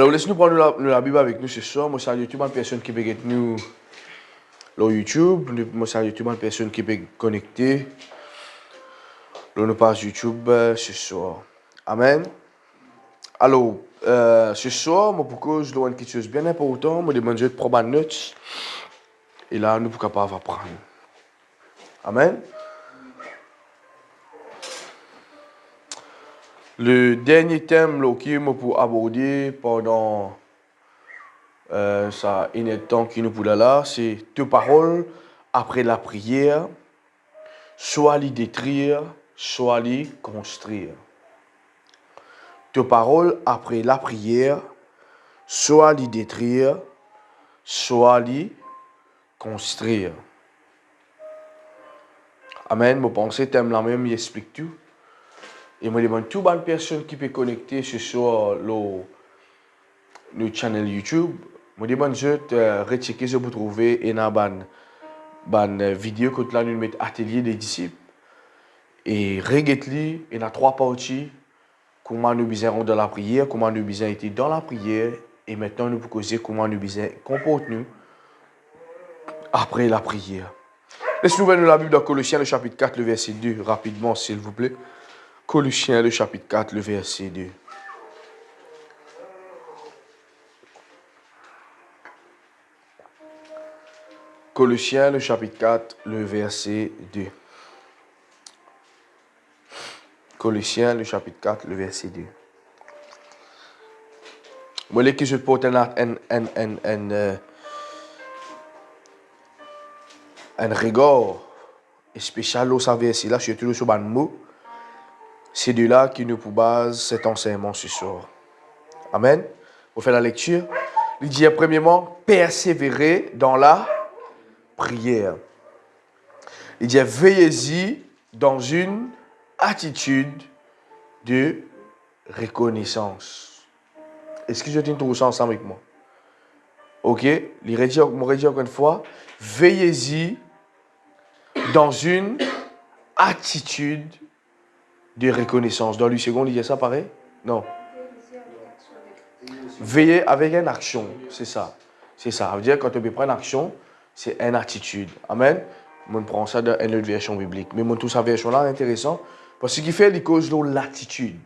Alors, laisse-nous prendre la Bible avec nous ce soir. Moi, salue toute une personne qui peut être nous sur YouTube. Moi, salue toute une personne qui peut connecter sur nos pages YouTube ce soir. Amen. Alors, ce soir, moi, pour que je dois quelque chose de bien important, je demande de prendre une note. Et là, nous sommes capables d'apprendre. Amen. Le dernier thème que je peux aborder pendant ça temps qui nous pour là, c'est deux paroles après la prière, soit les détruire, soit les construire. Deux paroles après la prière, soit les détruire, soit les construire. Amen. Je pense que le thème là même, il explique tout. Et je demande toute bonne personne qui peut connecter ce soir le channel YouTube. Je demande de rechecker ce que vous trouvez et dans une vidéo que là nous mettons atelier des disciples. Et regarde-li, il y a trois parties. Comment nous besoin dans la prière, comment nous besoin été dans la prière. Et maintenant nous pouvons causer comment nous besoin comporter après la prière. Laisse-nous voir la Bible dans Colossiens, le chapitre 4, le verset 2, rapidement, s'il vous plaît. Colossiens, le chapitre 4, le verset 2. Colossiens, le chapitre 4, le verset 2. Colossiens, le chapitre 4, le verset 2. Moi, les que je porte un regard spécial au verset là, surtout sur un mot. C'est de là qui nous pour base cet enseignement ce soir. Amen. On fait la lecture. Il dit premièrement, persévérer dans la prière. Il dit veillez-y dans une attitude de reconnaissance. Est-ce que je tiens tout ça ensemble avec moi? Ok. Je redis encore une fois. Veillez-y dans une attitude de reconnaissance. Dans le second, il y a ça pareil? Non. Veiller avec une action, c'est ça. C'est ça. Ça veut dire quand on prend une action, c'est une attitude. Amen. On prend ça dans une autre version biblique. Mais tout sa version là intéressant parce que ce qui fait les causes de l'attitude.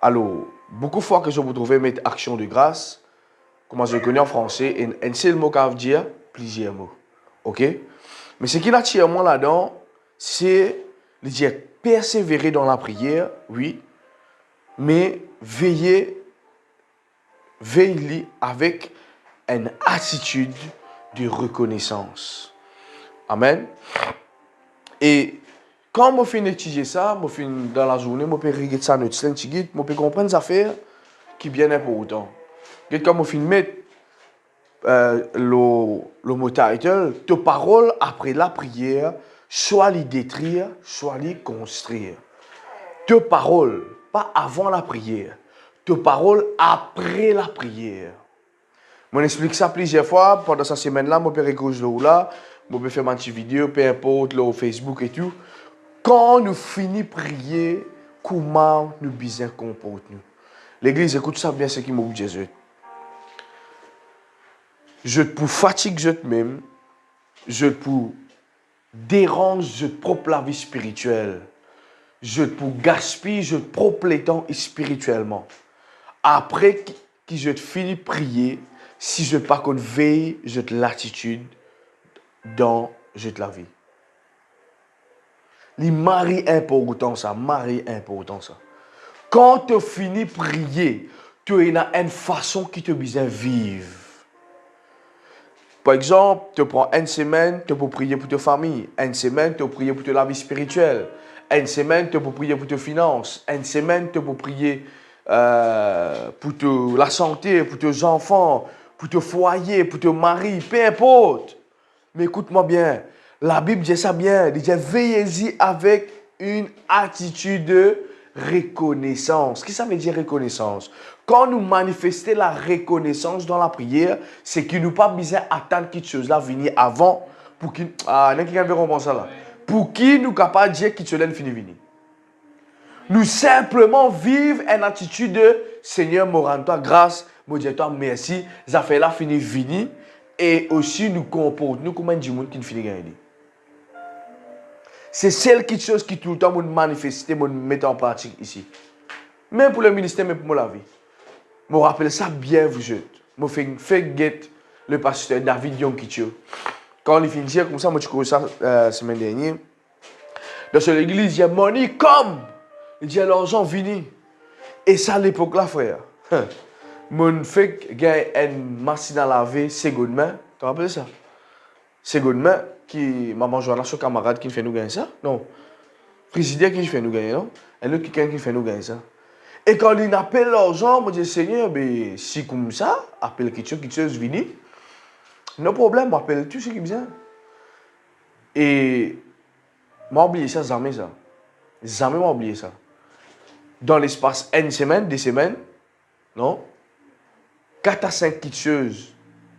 Alors, beaucoup de fois que je vous trouve mettre action de grâce, comment je le connais en français, un seul mot qui veut dire plusieurs mots. Ok? Mais ce qui attire moi là-dedans, c'est de dire persévérer dans la prière, oui, mais veiller avec une attitude de reconnaissance. Amen. Et quand je finis d'étudier ça, je finis dans la journée, je peux regarder ça dans notre guide, je peux comprendre des affaires qui sont bien importantes. Quand je finis de mettre le mot title, tes paroles après la prière, soit les détruire, soit les construire. Tes paroles, pas avant la prière. Tes paroles après la prière. Je explique ça plusieurs fois. Pendant cette semaine-là, je peux regarder là, je peux faire une petite vidéo, peu importe, là, Facebook et tout. Quand nous finissons de prier, comment nous besoin comporter? L'église, écoute ça bien, ce qui m'a dit Jésus. Je te fatigue je même, je te dérange, je te propre la vie spirituelle. Je te gaspille, je te propre les temps spirituellement. Après que je te finis de prier, si je ne pas qu'on veille, je te l'attitude dans je te la vie. Les maris important ça, ça. Quand tu finis de prier, tu as une façon qui te besoin vivre. Par exemple, tu prends une semaine, tu peux prier pour ta famille. Une semaine, tu peux prier pour la vie spirituelle. Une semaine, tu peux prier pour tes finances. Une semaine, tu peux prier pour la santé, pour tes enfants, pour ton foyer, pour ton mari, peu importe. Mais écoute-moi bien, la Bible dit ça bien. Elle dit veillez-y avec une attitude de reconnaissance. Qu'est-ce que ça veut dire reconnaissance? Quand nous manifestons la reconnaissance dans la prière, c'est qu'il nous pas besoin d'attendre quelque chose là venir avant pour qu'il pour qui nous capable de dire qu'il se laisse finir venir. Nous simplement vivre une attitude de Seigneur, me rends toi grâce, me dis toi merci, ça fait là fini fini et aussi nous comporte nous comme du monde qui ne finit gagner. C'est celle qui chose qui tout le temps me manifester, me mettre en pratique ici. Même pour le ministère, même pour la vie. Je me rappelle ça bien, vous êtes. Je fais get le pasteur David Yonkitio. Quand il finit dire comme ça, moi je crois ça la semaine dernière. Dans l'église, il y a money comme. Il dit alors gens vini. Et ça à l'époque là, frère. Mon fait gagner une machine à laver seconde main. Tu te rappelles ça? Seconde main qui maman Joanna, son camarade qui fait nous gagner ça? Non. Président qui fait nous gagner, non? Et l'autre quelqu'un qui fait nous gagner ça. Et quand il appelle l'argent, moi je dis Seigneur, ben, si comme ça, appelle quelque chose vini. No problème, appelle tout ce qui vient. Et m'a oublié ça, jamais ça. Jamais m'a oublié ça. Dans l'espace une semaine, 2 semaines, non? 4 à 5 petites choses,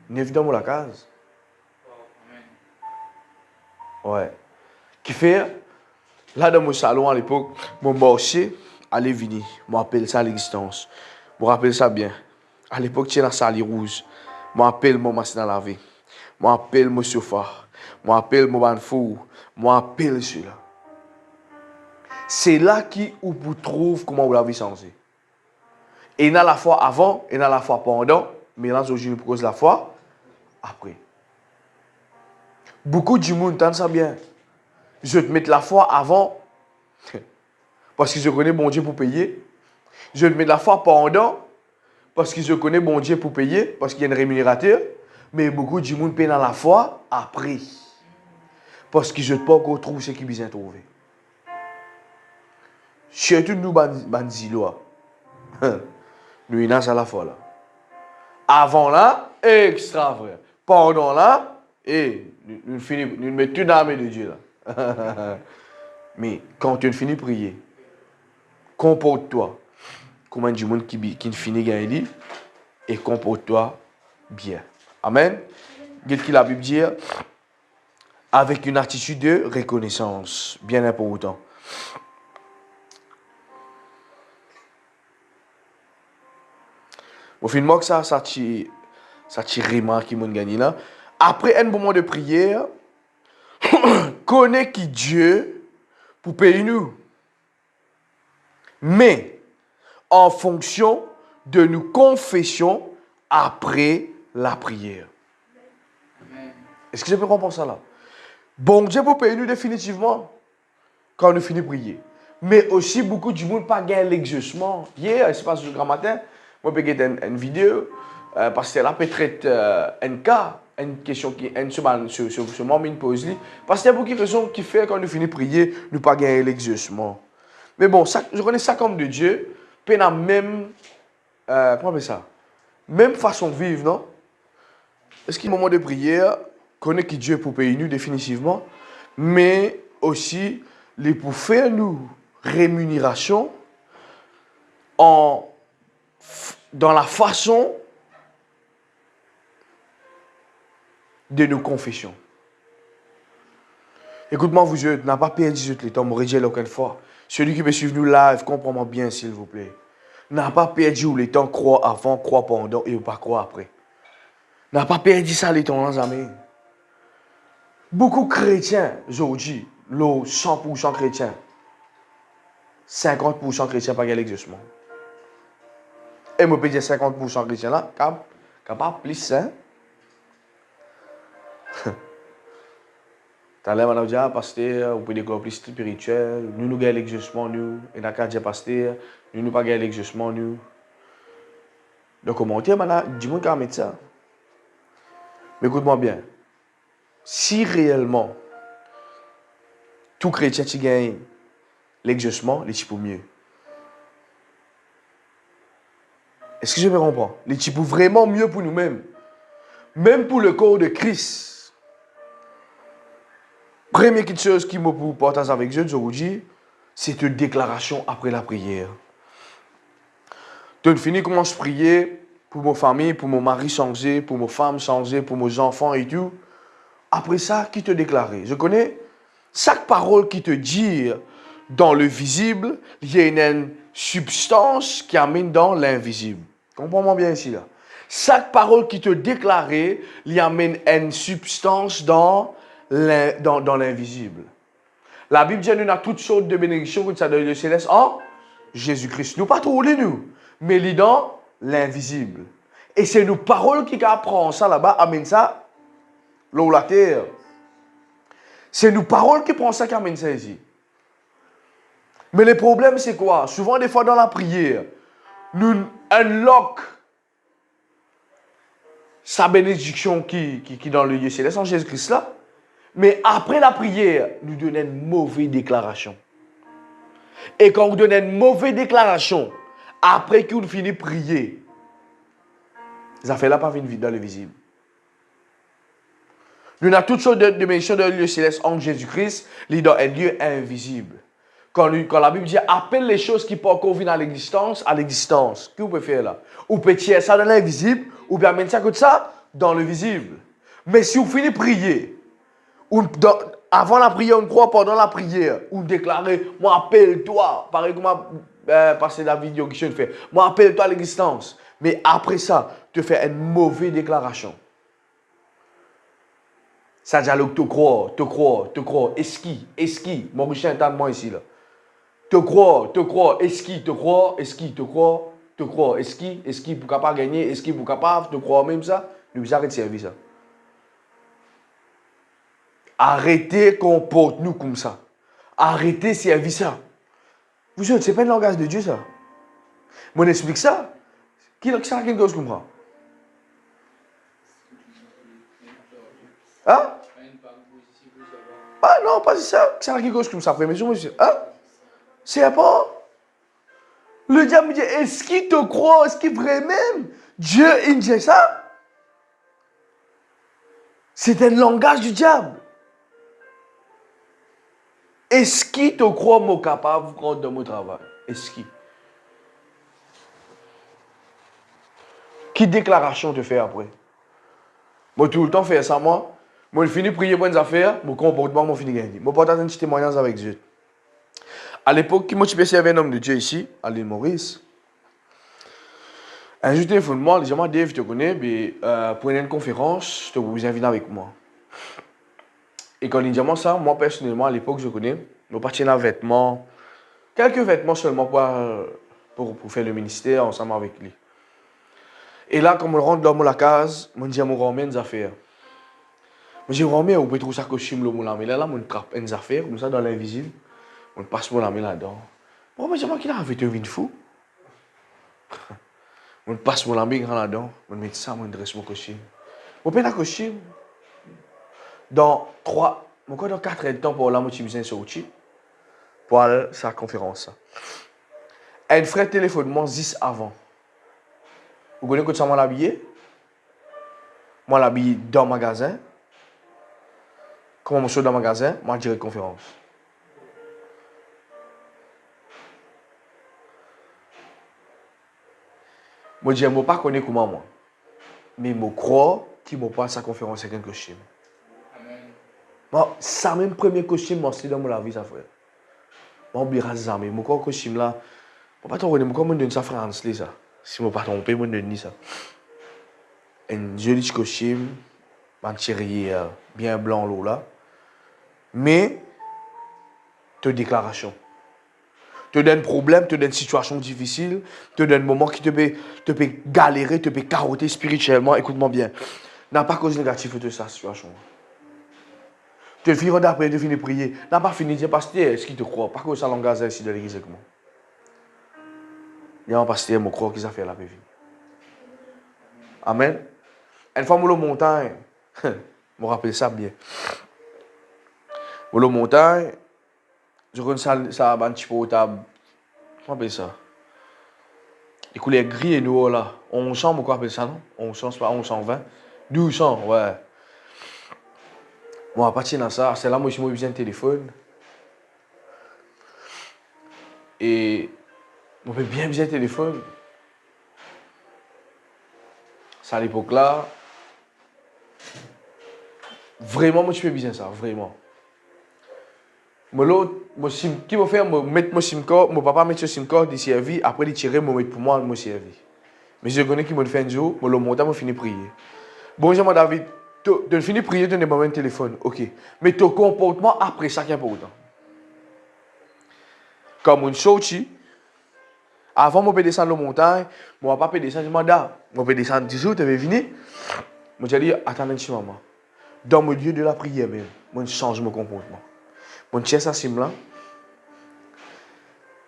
neuf dans la case. Ouais. Qui fait, là dans mon salon à l'époque, mon marché allait venir. Je m'appelle ça l'existence. Je me rappelle ça bien. À l'époque, tu es dans la salle rouge. Je m'appelle mon machine à laver. Je m'appelle mon sofa. Je m'appelle mon banfour. Je m'appelle celui-là. C'est là où vous trouvez comment vous l'avez changé. Et il y a la fois avant, et il y a la fois pendant, mais là, aujourd'hui, nous propose la fois après. Beaucoup de monde entend ça bien. Je vais te mettre la foi avant, parce que je connais bon Dieu pour payer. Je vais te mettre la foi pendant, parce que je connais bon Dieu pour payer, parce qu'il y a un rémunérateur. Mais beaucoup de monde paye dans la foi après. Parce que je ne peux pas encore trouver ce qui besoin trouver. Surtout nous, bandilois. Nous, il y a ça la foi là. Avant là, extra vrai. Pendant là, et nous mettons tout dans la main de Dieu là. Mais quand tu finis de prier, comporte-toi comme un du monde qui finit gagner livre et comporte-toi bien. Amen. Qu'est-ce que la Bible dit? Avec une attitude de reconnaissance, bien important. Au final, ça tire remarque qui m'a gagné là. Après un moment de prière, connais qui Dieu pour payer nous. Mais en fonction de nos confessions après la prière. Est-ce que je peux comprendre ça là? Bon Dieu pour payer nous définitivement quand nous finissons de prier. Mais aussi beaucoup de monde pas gagner l'exaucement. Hier, c'est pas ce grand matin, moi j'ai fait une vidéo parce que là peut-être un cas, une question qui est sur moment une pause li parce qu'il y a beaucoup de raisons qui fait quand nous finissons de prier, nous pas gagner l'exaucement. Mais bon, ça, je connais ça comme de Dieu, puis la même comment on appelle ça? Même façon de vivre, non? Est-ce qu'il y a un moment de prière, connaît que Dieu pour payer nous définitivement, mais aussi les pour faire nous rémunération dans la façon de nos confessions. Écoute-moi, vous n'avez pas perdu le temps, je l'ai aucune fois. Celui qui peut suivre nous live, comprends-moi bien, s'il vous plaît. N'a pas perdu le temps, croire avant, croire pendant et pas croire après. N'a pas perdu ça le temps, amis. Beaucoup de chrétiens, aujourd'hui, 100% chrétiens, 50% chrétiens pas l'exaucement. Et moi, je peux dire 50% chrétiens là, capable plus, hein? T'as l'air de dire, pasteur, vous pouvez découvrir plus spirituel, nous gagnons l'exaucement, nous, et dans le cas de pasteur, nous pas gagnons l'exaucement, nous. Donc, commentaire, du monde qui a mis ça. Mais écoute-moi bien. Si réellement, tout chrétien qui gagne l'exaucement, les types mieux. Est-ce que je me comprends? Les types vraiment mieux pour nous-mêmes. Même pour le corps de Christ. Première chose qui me partage avec Dieu aujourd'hui, c'est une déclaration après la prière. Tu finis comment je prier pour ma famille, pour mon mari changer, pour ma femme changer, pour mes enfants et tout. Après ça, qui te déclare? Je connais chaque parole qui te dit dans le visible, il y a une substance qui amène dans l'invisible. Comprends-moi bien ici, là. Chaque parole qui te déclarait, il y amène une substance dans l'invisible. La Bible dit qu'il y a toutes sortes de bénédictions que ça donne le céleste en Jésus-Christ. Nous pas trop nous, mais il est dans l'invisible. Et c'est nos paroles qui apprennent ça là-bas, amène ça là où la terre. C'est nos paroles qui prennent ça qui amènent ça ici. Mais le problème, c'est quoi? Souvent, des fois, dans la prière, nous unlock sa bénédiction qui dans le lieu céleste en Jésus-Christ là. Mais après la prière, nous donnons une mauvaise déclaration. Et quand vous donnez une mauvaise déclaration, après que vous finissez de prier, les affaires-là pas venir dans le visible. Nous avons toutes sortes de bénédictions dans le lieu céleste en Jésus-Christ, dans un lieu invisible. Quand la Bible dit appelle les choses qui peuvent encore venir à l'existence. Qu'est-ce que vous pouvez faire là? Ou peut tirer ça dans l'invisible, ou bien mettre ça comme ça dans le visible. Mais si vous finissez de prier, avant la prière, on croit pendant la prière, ou déclarer, moi appelle-toi, pareil comme passer la vidéo qui je fais, moi appelle-toi à l'existence. Mais après ça, tu fais une mauvaise déclaration. Ça dialogue te croire, esqui, mon richard est moi ici là. Te croire, esqui, pour capable gagner, esqui pour capable, te croire même ça, nous arrêtons de servir ça. Arrêtez comporte-nous comme ça. Arrêtez de servir ça. Vous savez, ce n'est pas le langage de Dieu ça. Moi, explique ça. Qui ça quelque chose comprend? Hein? Ah non, pas ça. C'est quelque chose comme ça, frère. Mais je me dis, hein? C'est pas. Le diable me dit, est-ce qu'il te croit? Est-ce qu'il vraiment Dieu, il dit ça? C'est un langage du diable. Est-ce qu'il te croit, mon capable, de prendre de mon travail? Est-ce qu'il? Qui déclaration te fait après? Moi, tout le temps, faire ça, moi. Moi, je finis de prier pour une affaire, mon comportement, moi, fini de gagner. Moi, partage un petit témoignage avec Dieu. À l'époque, qui m'a servi un homme de Dieu ici, à l'île Maurice. Un jour, téléphone-moi, il dit, moi, Dave, je te connais, mais pour une conférence, je te vous invite avec moi. Et quand il dit moi ça, moi, personnellement, à l'époque, je connais, nous partions dans vêtements, quelques vêtements seulement pour faire le ministère ensemble avec lui. Et là, quand on rentre dans la case, on dit à mon grand-mère des affaires. Je dis, grand-mère, vous pouvez trouver ça costume, mais là, on trappe des affaires, comme ça, dans l'invisible. On passe mon ami là-dedans. Bon, mais dis-moi qu'il a fait une fou. On passe mon ami là-dedans. On met ça, on dresse mon costume. On paye la costume. Dans 4 heures de temps pour la moitié besoin sortir. Pour aller à sa conférence. Un frère téléphone moi 10 avant. Vous connaissez que ça m'a habillé? Moi l'habillé dans le magasin. Comment je suis dans le magasin? Moi je dirais conférence. Moi je ne sais pas connaître comment moi. Mais je crois qu'il m'a pas sa conférence avec un costume. Moi, ça même premier costume, moi c'est dans mon vie ça frère. Moi oubliera ça mais mon costume là, je pas trop comment me donne ça France ça. Si je ne pas trompé, je donne ça. Un joli costume, un thierry bien blanc là. Mais te déclaration. Te donne problème, te donne situation difficile, te donne moment qui te peut galérer, te peut carotter spirituellement. Écoute-moi bien. N'a pas cause négative de sa situation. Tu finis d'après, tu finis de prier. N'a pas fini de dire, pasteur, est-ce qu'il te croit? Pas que ça l'engage ici de l'église avec moi. Il y a un pasteur, je crois qu'il a fait la vie. Amen. Une fois, je suis montagne. Je me rappelle ça bien. Je suis montagne. Je connais ça un petit peu au table. Je me rappelle ça. Les couleurs gris et noires là. 1100, pourquoi appelle ça non? 1100, c'est pas 1120. 1200, ouais. Moi, à partir de ça, c'est là que je me besoin de téléphone. Et je me bien besoin de téléphone. C'est à l'époque là. Vraiment, moi, je fais besoin de ça, vraiment. Moi, l'autre, qui m'a fait, mettre mon SIM card, mon papa met ce SIM card, il servi, après il tirait, moi mettre pour moi, moi servi. Mais je connais qui m'a fait un jour, moi le montant, moi fini prier. Bonjour, mon David, tu finis prier, tu n'as pas un téléphone, ok. Mais ton comportement après ça qui est important. Comme une chose, avant, moi, je peux descendre la montagne, moi, papa peut descendre, je m'en moi, peux descendre 10 jours, tu veux venir. Moi, je dis, attends un petit moment. Dans le lieu de la prière, même, moi, je change mon comportement. Mon tiens ça sim là.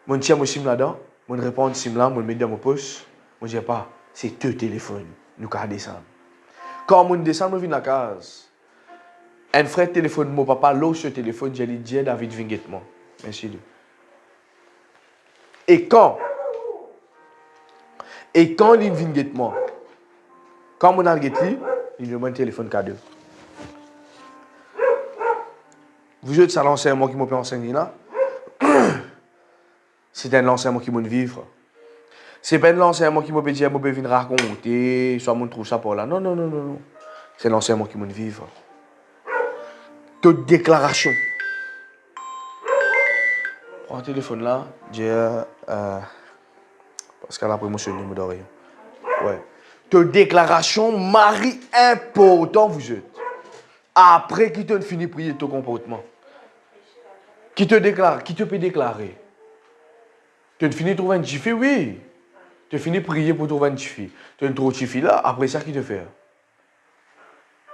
Mon tiens mon sim là-dedans. Mon répond sim là, mon met dans mon poche. Mon dis pas, c'est deux téléphones. Nous allons descendre. Quand mon descend, je viens à la case. Un frère téléphone, mon papa, l'autre ce téléphone, j'ai dit, Dieu David Vinguettement. Merci. Et quand il vient moi, quand mon a guetté, il demande un téléphone cadeau. Vous êtes ça l'enseignement qui m'a enseigné là? C'est un enseignement qui m'a vivre. C'est pas un enseignement qui m'a dit, je vais venir raconter, soit mon trouve ça pour là. Non, non, non, non, non. C'est l'enseignement qui m'a vivre. Toute déclaration. Prends le téléphone là, Dieu, parce qu'elle a promotionné, je me dois rien. Ouais. Toute déclaration, mari important, vous êtes. Après, qui te finit prier ton comportement? Qui te déclare? Qui te peut déclarer? Tu finis trouver un jiffy, oui. Tu finis prier pour trouver un jiffy. Tu trouves un jiffy là, après ça, qui te fait?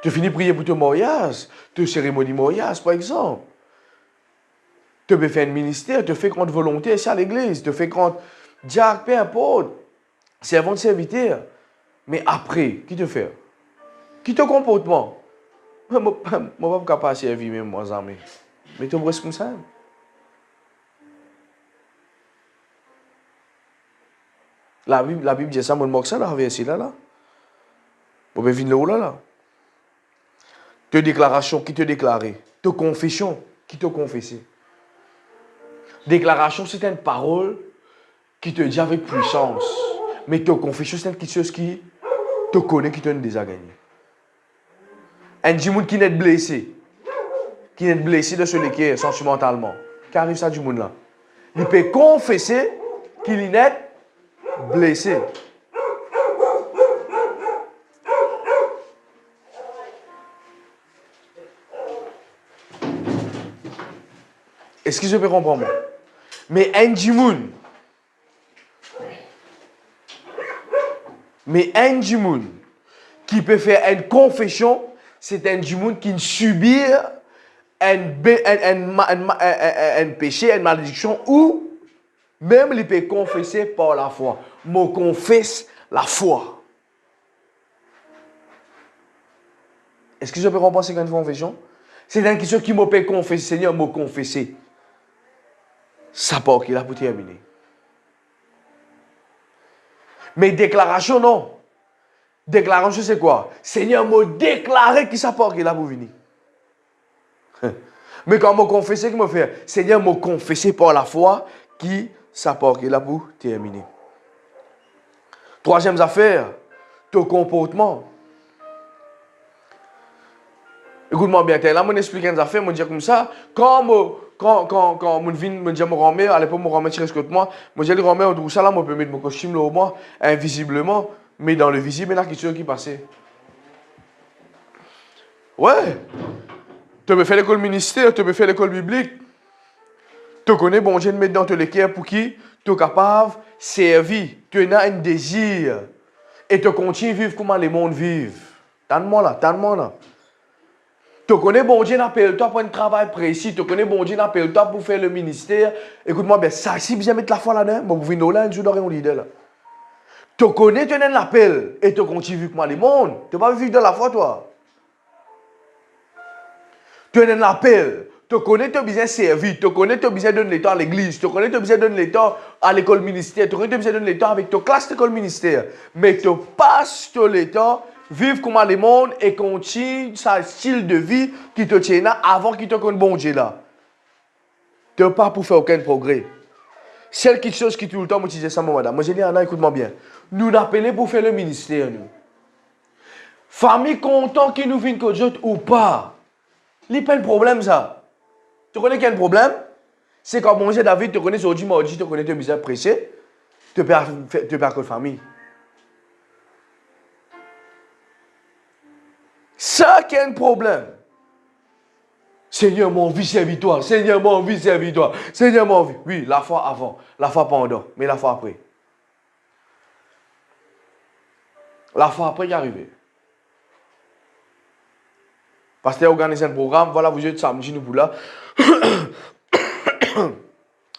Tu finis prier pour ton mariage, ta cérémonie mariage, par exemple. Tu peux faire un ministère, tu fais contre volonté à l'église, tu fais contre diacre, peu importe. Servant de serviteur. Mais après, qui te fait? Qui te comportement? Je ne suis pas capable de servir même, moi, amis. Mais tu es responsable. La Bible dit ça, mon ça, là, verset là. Vous pouvez venir là. Te déclaration, qui te déclarer? Te confession, qui te confesser? Déclaration, c'est une parole qui te dit avec puissance. Mais te confession, c'est quelque chose qui te connaît, qui te déjà gagné. Un monde qui n'est blessé. Qui n'est blessé de ce l'équerre sentimentalement. Qu'arrive ça du monde là? Il peut confesser qu'il n'est blessé. Est-ce que je peux comprendre? Mais un monde qui peut faire une confession, c'est un monde qui subit un péché, une malédiction, ou même il peut confesser par la foi. Moi confesse la foi. Est-ce que je peux comprendre cette confession? C'est une question qui me peut confesser, Seigneur, me confesser. Ça part qu'il a pour terminer. Mais déclaration, non. Déclaration, c'est quoi? Seigneur, me déclarer qui ça part qu'il a pour venir. Mais quand me confesser, qu'il me fait? Seigneur, me confesser par la foi qui ça part qu'il a pour terminer. Troisième affaire, ton comportement. Écoute-moi bien, là, je explique une affaire, je dis comme ça, quand je viens me dire mon grand-mère, à l'époque, mon grand-mère tirait ce que moi, je dis grand-mère, tout ça là, je peux mettre mon costume là au moins, invisiblement, mais dans le visible, il y a quelque chose qui passait. Ouais. Tu peux faire l'école ministère, tu peux faire l'école biblique. Tu connais, bon Dieu, de mettre dans l'équerre pour qui tu es capable de servir. Tu as un désir. Et tu continues à vivre comme les mondes vivent. Tends-moi là. Tu connais, bon Dieu, n'appelle toi pour un travail précis. Tu connais, bon Dieu, n'appelle toi pour faire le ministère. Écoute-moi, bien, ça, si bien mettre la foi là-dedans, vous venez là, un jour d'oreille, on leader là. Tu connais, tu as un appel. Et tu continues à vivre comme les mondes. Tu ne vas pas vivre de la foi, toi. Tu as un appel. Tu connais, tu as besoin de servir. Tu connais, tu as besoin de donner le temps à l'église. Tu connais, tu as besoin de donner le temps à l'école ministère. Tu connais, tu as besoin de donner le temps avec ta classe d'école ministère. Mais tu passes tout le temps, vivre comme le monde et continue ce style de vie qui te tient là avant qu'il te connaisse bon Dieu là. Tu n'as pas pour faire aucun progrès. C'est quelque chose qui tout le temps me disait ça, madame. Moi, j'ai dit, Anna, écoute-moi bien. Nous appelons pour faire le ministère, nous. Famille content qui nous viennent que Dieu ou pas. Il n'y a pas de problème, ça. Tu connais quel problème? C'est quand mon Dieu David te connaît sur aujourd'hui, mardi, te connaît, te misère prêcher, te perds que famille. Ça qui est un problème. Seigneur, mon vie, servitoire. Seigneur, mon vie, servitoire. Seigneur, mon vie. Oui, la foi avant, la foi pendant, mais la foi après. La foi après qui est arrivée. Pasteur organise un programme, voilà, vous êtes samedi, nous pour là.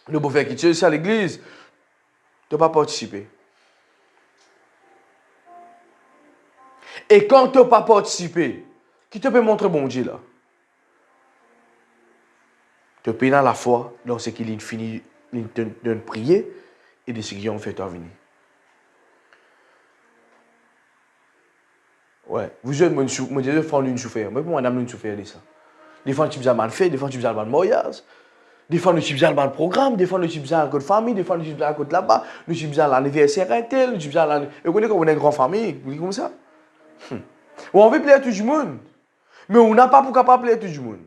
Nous pouvons faire quitter ici à l'église. Tu ne peux pas participer. Et quand tu ne peux pas participer, qui te peut montrer bon Dieu là? Tu peux dans la foi dans ce qu'il finit de prier et de ce qu'ils ont fait venir. Ouais, vous êtes mon Dieu, font une souffrir. Mais pour madame, une souffrir de ça. Des fois, tu as mal fait, des fois, tu as mal mariage. Des fois, tu as mal programme, des fois, tu as un code famille, des fois, tu as un code là-bas, tu as l'anniversaire tel, tu as l'anniversaire. Vous connaissez comme on est une grande famille, vous dites comme ça? On veut plaire à tout le monde, mais on n'a pas pour capable plaire à tout le monde.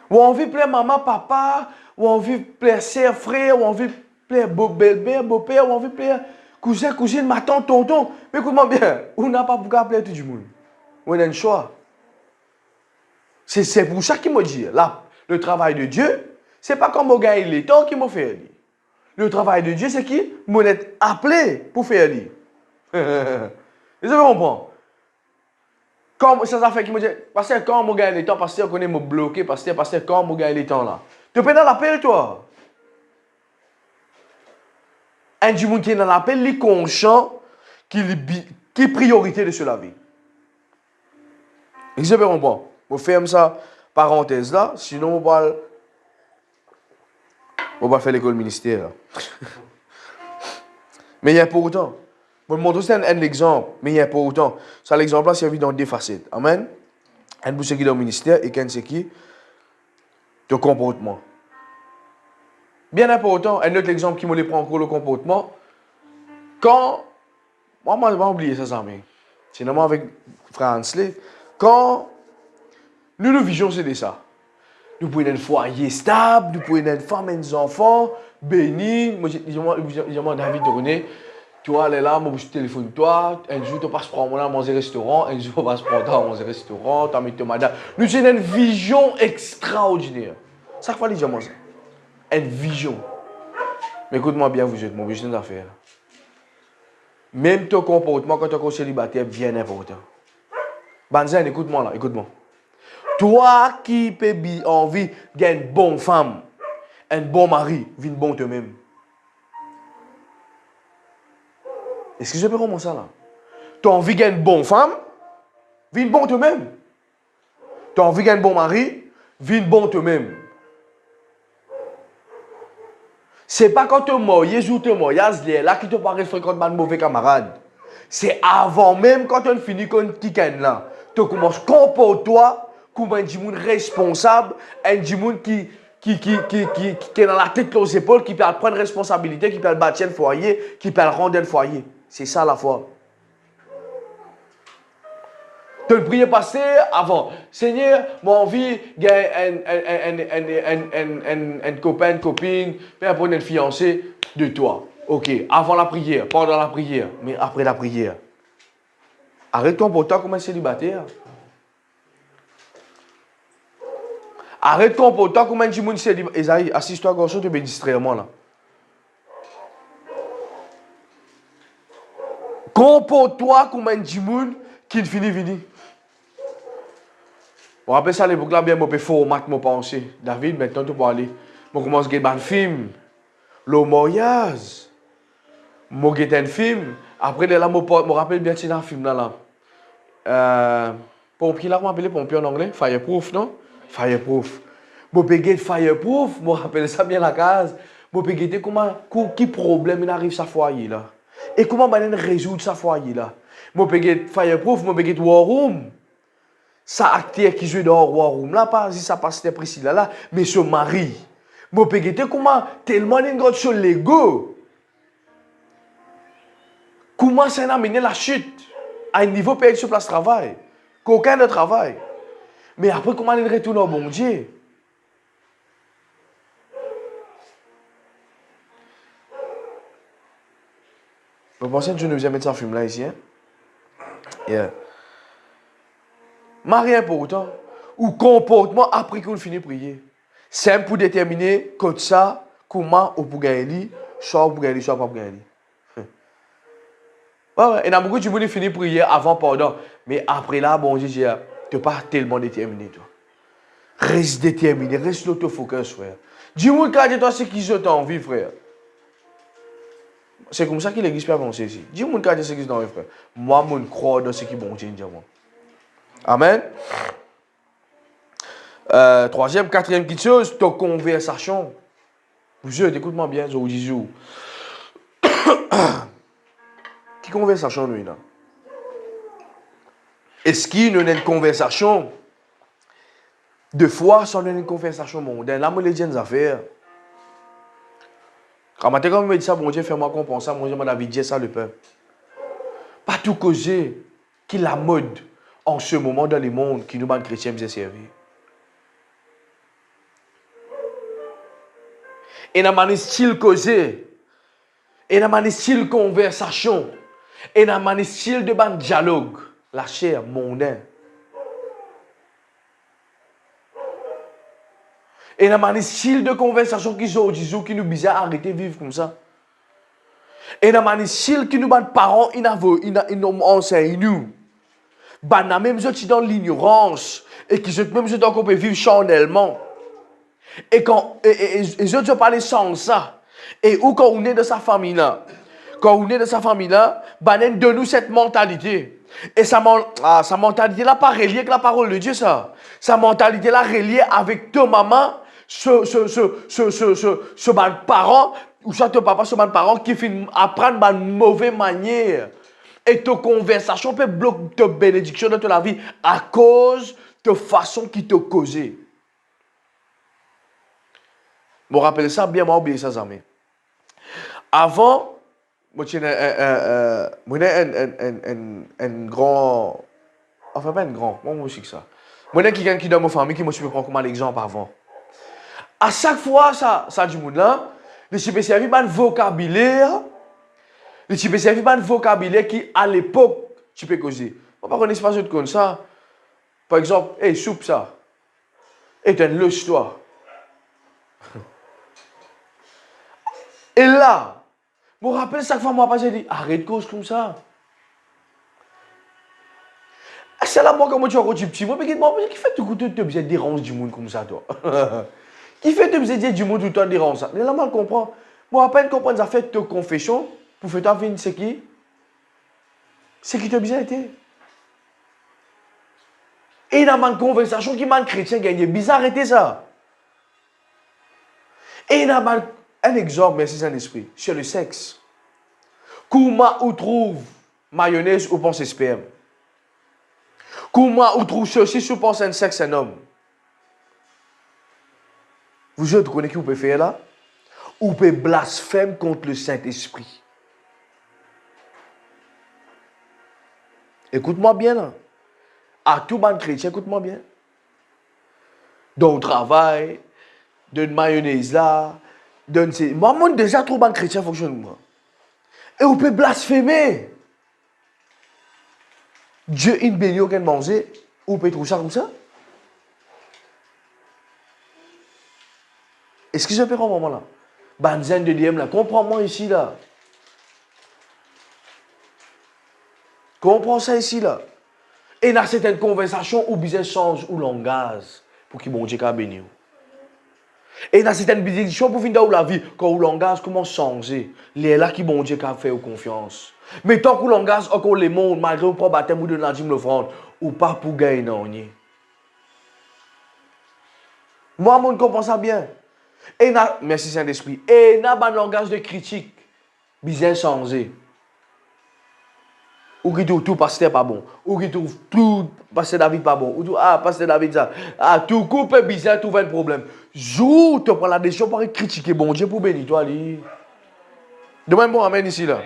On veut plaire maman, papa, on veut plaire sœur, frère, on veut plaire belle-mère, beau-père, on veut plaire cousin, cousine, ma tante, tonton. Mais écoute-moi bien, on n'a pas pour capable plaire à tout le monde. On a un choix. C'est pour ça qu'il m'a dit, là, le travail de Dieu, c'est pas comme mon gars il est temps qu'il m'a fait. Le travail de Dieu, c'est qui? Mon être appelé pour faire lui. Vous avez compris? Comme ça fait qu'il me dit, parce que quand mon gars il est temps, parce que qu'on est me bloqué, parce que quand mon gars il est temps là. Tu peux dans l'appel, toi. Un du monde qui est dans l'appel, il est conscient qui est priorité de cela vie. Vous avez compris? Je ferme ça, parenthèse là, sinon on va faire l'école ministère. Mais il y a pour autant. Je vais vous montrer un exemple, mais il y a pour autant. Ça, l'exemple là, servi dans deux facettes. Amen. Un pour ce qui est dans le ministère et qu'un c'est qui de comportement. Bien important, un autre exemple qui me prend encore le comportement. Quand, moi, je vais oublier ça, mais sinon, avec Frère Hansley, quand nous visions, c'est de ça. Nous pouvons être un foyer stable, nous pouvons être une femme et des enfants bénis. Moi, j'ai David Tourné. Tu vois, elle est là, moi, je téléphone toi. Un jour, tu passes prendre moi à manger au restaurant. Un jour, tu passes prendre toi à manger au restaurant. Tu as mis ton madame. Nous avons une vision extraordinaire. Chaque fois, les gens ça. Une vision. Mais écoute-moi bien, vous êtes mon business d'affaires. Même ton comportement quand tu es célibataire, bien important. Banzen, écoute-moi là, écoute-moi. Toi qui peux envie d'une bonne femme, un bon mari, vis bon toi-même. Est-ce que je peux comment ça là? Tu as envie d'une bonne femme, vis bon toi-même. Tu as envie d'un bon mari, vis bon toi-même. Ce n'est pas quand tu es marié ou tu es marié, là qui te paraît fréquentement un mauvais camarade. C'est avant même quand tu finis comme quelqu'un là. Tu commences à comporter-toi comme un monde responsable, un monde qui est dans la tête aux épaules, qui peut prendre responsabilité, qui peut bâtir le foyer, qui peut rendre le foyer. C'est ça la foi. Tu le prier passer avant. Seigneur, moi envie un copain, une copine, pour prendre une fiancée de toi. Ok, avant la prière, pendant la prière, mais après la prière. Arrête-toi pour toi comme un célibataire. Arrête-toi pour toi comme un monde célibataire. Esaïe, assiste-toi, garçon, tu peux distraire moi là. Comporte-toi comme un monde qui finit venir. Je me rappelle ça à l'époque là, bien, je peux format mon pensée. David, maintenant tu peux aller. Je commence à regarder un film. Le mariage. Je regarde un film. Après, là, je me rappelle bien c'est dans un film là. Pompier là, je m'appelle pompier en anglais. Fireproof, non? Fireproof. Je peux regarder Fireproof. Je me rappelle ça bien la case. Je peux regarder comment, quel problème il arrive à sa foyer là. Et comment on résoudre sa foyer là. Je peux regarder Fireproof, je peux regarder War Room. Ça acteur qui joue dans War Room là, pas si ça passe Priscilla là, mais ce mari. Moi, peux comment tellement une grande chose l'ego. Comment ça a amené la chute à un niveau payé sur place de travail. Qu'aucun de travail. Mais après, comment il retourne au bon Dieu? Vous pensez que Dieu nous vient mettre ça film là ici, hein? Yeah. Mais rien pour autant. Ou comportement après qu'on finit de prier. Simple pour déterminer comme ça, comment on peut gagner, soit pour gagner, soit pas pour gagner. Ouais, et il y a beaucoup de gens qui finissent de prier avant pardon. Mais après là, bon, je dis, tu n'es pas tellement déterminé, toi. Reste déterminé, reste l'autofocus, frère. Dis-moi quand toi ce qu'ils ont envie, frère. C'est comme ça que l'église peut avancer ici. Dis-moi quand ce qu'ils ont envie, frère. Moi, je crois dans ce qui est bon Dieu. Amen. Troisième, quatrième petite chose, ta conversation. Vous écoute-moi bien, je vous dis. Qui conversation, nous, là? Est-ce qu'il y a une conversation de foi sans une conversation mondaine? Là, moi, les gens affaires. Quand je me dis ça, bon Dieu, fais-moi comprendre ça, mon Dieu, m'a dit ça, le peuple. Pas tout causer qui la mode en ce moment dans le monde qui nous, les chrétiens, nous servir. Et dans un style causé, et dans un style conversation, et dans un style de dialogue, la chair mondaine. Et dans un style de conversation qui nous bizarre arrêter de vivre comme ça. Et dans un style qui nous parents ils enseignent nous. Même ceux dans l'ignorance et qui même ceux qu'on peut vivre charnellement. Et quand les autres parlent sans ça. Et ou quand on est de sa famille là, de nous cette mentalité. Et sa mentalité là pas reliée avec la parole de Dieu ça. Sa mentalité là reliée avec ta maman, ce parent ou soit ton papa, ce parent qui finit apprendre une mauvaise manière. Et ta conversation peut bloquer ta bénédiction dans ta vie à cause de façon qui te causait. Je me rappelle ça bien, moi oublié ça jamais. Avant, moi j'ai un grand, enfin pas un grand, moi aussi que ça. Moi j'ai quelqu'un qui dans ma famille qui me suis prendre comme un exemple avant. À chaque fois ça du monde là, les spécialistes un vocabulaire, qui à l'époque tu peux causer. On pas connaître pas autre comme ça. Par exemple, hey soupe ça. Et tu lâche toi. Et là, je me rappelle chaque fois, moi, j'ai dit, arrête cause comme ça. C'est là, moi, quand tu as un petit, moi, qui fait tout te bien dérange du monde comme ça, toi? Qui fait te bien du monde tout le temps dérange ça? Mais là, moi, je comprends. Moi, à peine comprendre, ça fait te confession, pour faire ta vie, c'est qui? C'est qui te bien été. Et dans ma conversation, qui m'a chrétien gagné, bizarre, arrêtez ça. Et dans ma un exemple, merci Saint-Esprit, sur le sexe. Comment on trouve mayonnaise ou pense sperme? Comment on trouve ceci ou pense un sexe un homme? Vous autres connaissez qui vous pouvez faire là? Vous pouvez blasphémer contre le Saint-Esprit. Écoute-moi bien là. À tout bon chrétien, écoute-moi bien. Dans le travail, dans une mayonnaise là, moi, déjà, trop bon chrétien fonctionne moi. Et vous pouvez blasphémer. Dieu, il bénit aucun manger. Vous pouvez trouver ça comme ça? Est-ce que je peux prendre un moment là? Banzen de DM là, comprends-moi ici là. Comprends ça ici là. Et dans certaines conversations, où besoin change ou langage pour que mon Dieu soit béni. Et dans certaines bénédictions, pour finir dans la vie, quand le langage commence à changer, les là qui bon Dieu a fait confiance. Mais tant que le langage, encore les mondes, malgré le propre baptême ou de la dîme l'offrande, ou pas pour gagner, non. Moi, je comprends ça bien. Et merci Saint-Esprit. Et dans le langage de critique, bien changé. Ou qui trouve tout pasteur pas bon. Ou qui trouve tout pasteur David pas bon. Ou tout, pasteur David ça. Tout coupe bizarre, trouve un problème. Jour, tu prends la décision pour critiquer bon Dieu pour bénir toi. Demain, bon, amen ici là.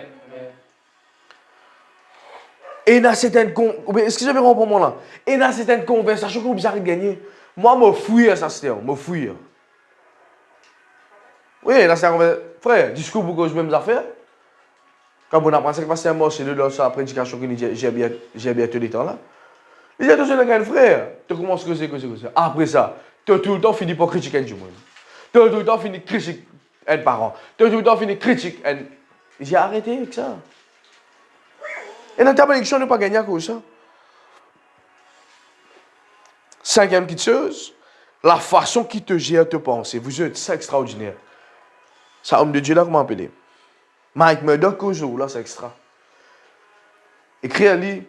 Et dans certaines excusez-moi pour moi là. Et dans certaines conversations que vous avez gagnées, moi me fouille à ça c'était, me fouille. Oui, dans certaines conversations, frère, discours pour que je même affaires. Quand on apprend ça, que c'est un mot, c'est de sa prédication que j'ai bien tout le temps là. Il y a tout un frère, tu commences que c'est. Après ça, tu as tout le temps fini par critiquer du monde. Tu as tout le temps fini critiquer un parent. Tu as tout le temps fini critiquer un. J'ai arrêté avec ça. Et dans ta bénédiction, on n'a pas gagné à cause de ça. Cinquième petite chose, la façon qui te gère te penser. Vous êtes, c'est extraordinaire. Ça, homme de Dieu là, comment appeler? Mike Murdoch, toujours là, c'est extra. Écrit à lui.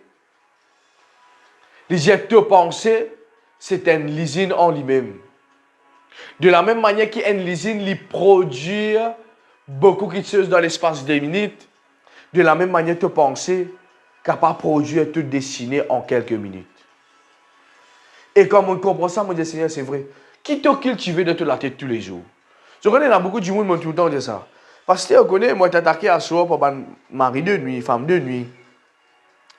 Les jets de pensée, c'est une usine en lui-même. De la même manière qu'une usine lui produit beaucoup de choses dans l'espace de minutes, de la même manière, te penser capable de produire tout dessiné en quelques minutes. Et comme on comprend ça, mon Dieu Seigneur, c'est vrai. Qui te cultive de toute la tête tous les jours? Je connais, il y a beaucoup de monde qui tout le temps dit ça. Parce que tu connais, moi, t'ai attaqué à soi pour un mari de nuit, femme de nuit.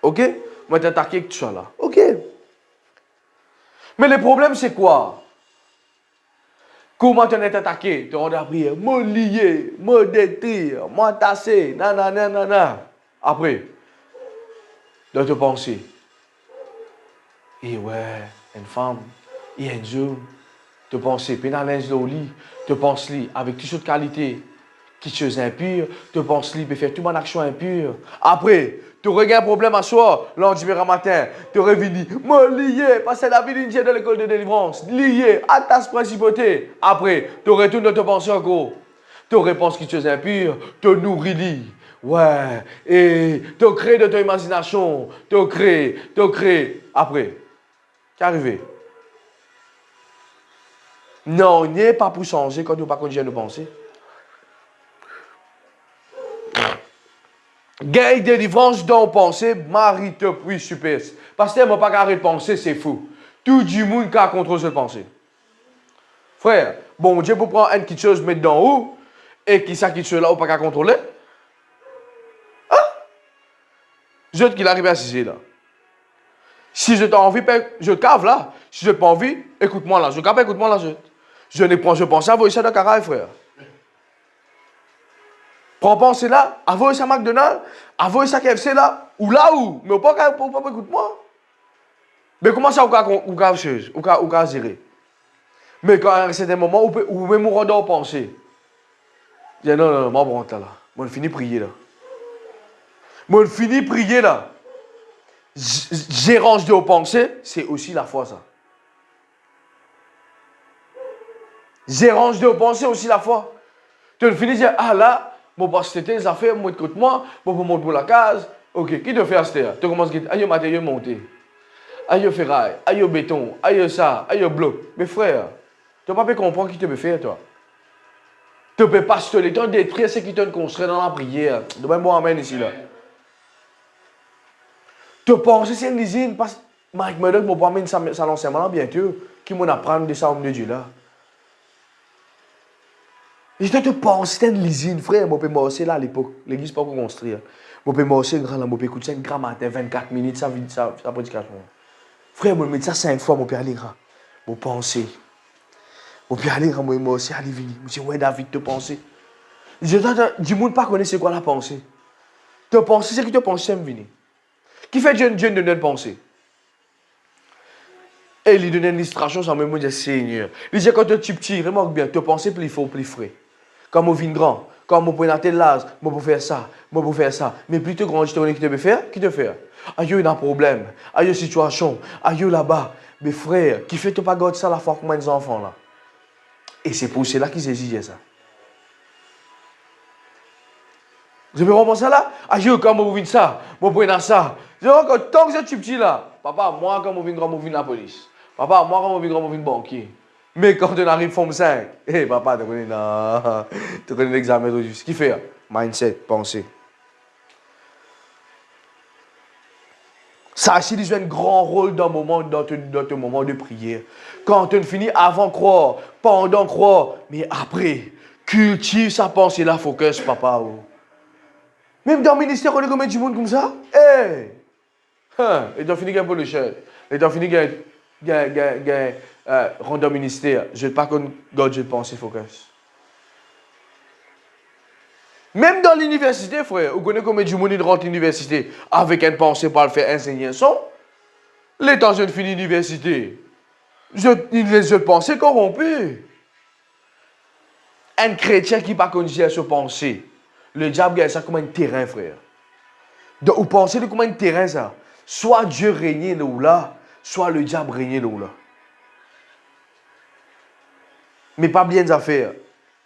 Ok? Moi, t'ai attaqué que tu sois là. Ok? Mais le problème, c'est quoi? Comment tu es attaqué? Tu rentres à prière, me lier, me détruire, m'entasser, nanana. Après, dans tes pensées, et ouais, une femme, et un homme, te penser, pénalise au lit, te penses lit avec toutes sortes de qualités, qui choses impures, te penses lit, peut faire toute mon action impure. Après, tu aurais un problème à soi, lundi matin, tu aurais venu, me lier, parce que la vie d'une de l'école de délivrance, lié à ta principauté. Après, tu aurais tout dans te penser encore. Tu aurais pensé que tu es impur, te nourris. Ouais, et tu crées de ton imagination, tu crées. Après, qu'est arrivé? Non, il n'est pas pour changer quand tu n'as pas continué de penser. Gagne délivrance dans pensée, Marie te prie, super. Parce que moi pas carré de penser, c'est fou. Tout le monde qui a contrôle cette pensée. Frère, bon Dieu pour prendre une petite chose, mettre dans haut, et qui ça qui chose là, ou pas qu'à contrôler? Hein? Je qui arrive à ceci là. Si je t'ai envie, je cave là. Si je n'ai pas envie, écoute-moi là. Je cave, écoute-moi là. Je pense à vous, ça de carré, frère. Prends penser là, avoue ça McDonald's, avoue ça KFC là, ou là où, mais pas écoute-moi. Mais comment ça, ou qu'à gérer? Mais quand à un certain moment, ou même on doit penser. Je dis non, moi, bon, là. Moi, je finis de prier là. Moi, je finis de prier là. Gérance de penser, c'est aussi la foi, ça. Gérance de penser, aussi la foi. Tu finis de dire, ah là, bon, parce que tes affaires, moi, écoute-moi, bon, pour monter pour la case. Ok, qui te fait acheter? Tu commences à dire, aïe, matériel monté. Aïe, ferraille, aïe, béton, aïe, ça, aïe, bloc. Mais frère, tu n'as pas pu comprendre qui te peut faire, toi. Tu ne peux pas se le temps détruire ce qui te construit dans la prière. De même, bon, amen ici, là. Tu penses que c'est une usine, parce que Mike Murdoch m'a pas amené ça l'enseignement là bientôt, qui m'en apprend de ça, homme de Dieu, là. Je te pense, c'était une usine, frère. Je peux marcher là à l'époque. L'église pas construire. Je peux marcher grand là, je peux écouter un grand matin, 24 minutes, ça prédication. Frère, je me mets ça 5 fois, je peux aller grand. Je penser. Je peux aller grand, je marcher, aller venir. Je dis, ouais, David, te penser. Je dis, monde pas connaître c'est quoi la pensée. Te penser, c'est que te penser, me venir. Qui fait Dieu de notre pensée? Et il donne une illustration, ça me dit, Seigneur. Il dit, quand tu es petit, remarque bien, te penser plus fort, plus frais. Quand on vient grand, quand on peut nater l'âge, on peut faire ça, on peut faire ça. Mais plus tu grand, je te dis, qui te faire? Qui te fait? Aïe, il y a un problème. Aïe, une situation. Aïe, là-bas. Mais frère, qui fait pas garder ça la fois comme les enfants là? Et c'est pour cela qu'ils exigent ça. Vous avez compris ça là? Aïe, quand on vient ça, on prend ça. Tant que je suis petit là, papa, moi, quand on vient grand, on vient la police. Papa, moi, quand on vient grand, on vient banquier. Mais quand on arrive forme 5, hé papa, tu connais, non, tu connais l'examen de juste. Qui fait? Mindset, pensée. Ça aussi joue un grand rôle dans ton moment de prière. Quand tu finis avant croire, pendant croire, mais après, cultive sa pensée là, focus, papa. Oh. Même dans le ministère, on est combien de monde comme ça? Hey! Et tu as fini pour le cher. Et tu as fini rendre ministère. Je ne sais pas qu'on God, je pense, focus. Même dans l'université, frère, vous connaissez combien de monde rentre à l'université avec une pensée pour le faire enseigner son. Les temps je finis l'université, je pensais corrompu. Un chrétien qui n'a pas connu ce pensée, le diable gagne ça comme un terrain, frère. Donc, vous pensez comment un terrain ça? Soit Dieu régnait là, soit le diable régnait là. Mais pas bien à faire.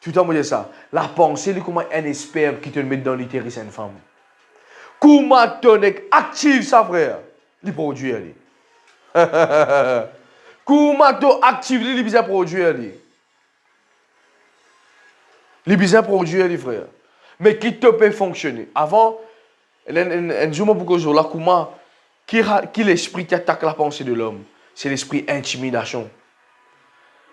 Tout le temps, moi, je dis ça. La pensée, c'est comment un espère qui te met dans l'utérus, c'est une femme. Comment tu es actif, ça, frère? Les produits, allez. Comment tu actif les besoins produits, allez. Les besoins produits, allez, frère. Mais qui te peut fonctionner? Avant, un jour, beaucoup de jours, là, comment, qui l'esprit qui attaque la pensée de l'homme? C'est l'esprit intimidation.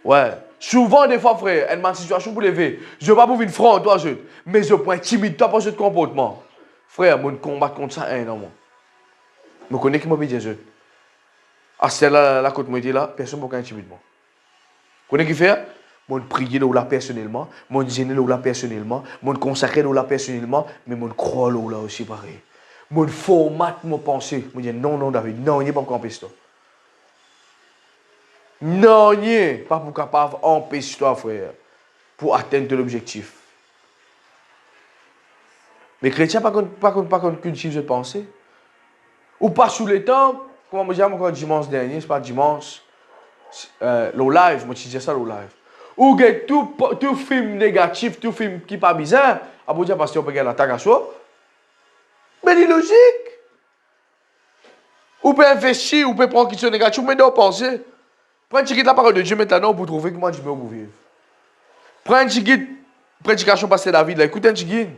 Ouais. Souvent, des fois, frère, une situation pour lever. Je ne vais pas vous une franc, toi, je. Mais je peux intimider toi pour ce comportement. Frère, mon combat contre ça énormément. Je connais qui m'a dit, je. À celle-là, la côte moitié là, personne ne peut intimider moi. Vous connaissez qui fait? Mon prier là personnellement, mon gêner là personnellement, mon consacrer là personnellement, mais mon croire là aussi pareil. Mon format, mon pensée. Je dis non, non, David, non, il n'est pas campé toi. Non, il n'est pas pour capable d'empêcher toi, frère, pour atteindre l'objectif. Mais chrétien, pas contre cultive de pensée. Ou pas sous le temps, comme je disais encore dimanche dernier, c'est pas dimanche, le live, moi je disais ça le live. Ou tout film négatif, tout film qui n'est pas bizarre, à vous dire parce qu'on peut gagner l'attaque à soi. Mais c'est logique. Ou peut investir, ou peut prendre quelque chose de négatif, mais non penser. Prends un ticket de la parole de Dieu maintenant pour trouver comment Dieu veut vivre. Prends un ticket de prédication pasteur David, là, écoute un ticket.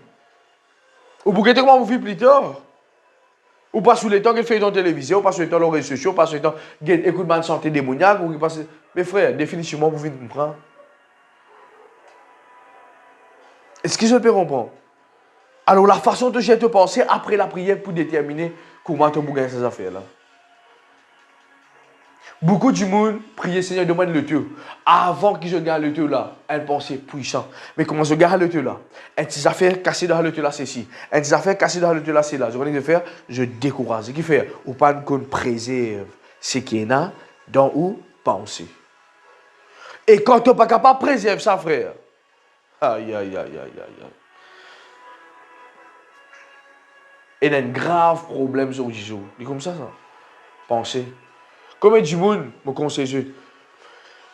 Ou pour comment vous vivez plus tard. Ou pas sous le temps qu'il fait dans la télévision, ou pas sous le temps dans les réseaux sociaux, ou pas sous le temps qu'il écoute ma santé démoniaque, ou passe. Mais frère, définitivement, vous venez comprendre. Est-ce que je peux comprendre? Alors, la façon de te penser après la prière pour déterminer comment tu peux gagner ces affaires-là. Beaucoup du monde prie, Seigneur, demande le Dieu. Avant que je gagne le Dieu là, elle pensée puissant. Mais comment je gagne le Dieu là? Et tes affaires cassées dans le Dieu là, c'est ici. Et tes affaires cassées dans le Dieu là, c'est là. Je connais que faire, je décourage. Ce qui fait, ou pas qu'on préserve ce qui est là, dans où penser. Et quand tu n'es pas capable de préserver ça, frère, aïe, aïe, aïe, aïe, aïe. Il y a un grave problème sur Jésus. C'est comme ça. Penser. Comme du monde, mon conseil,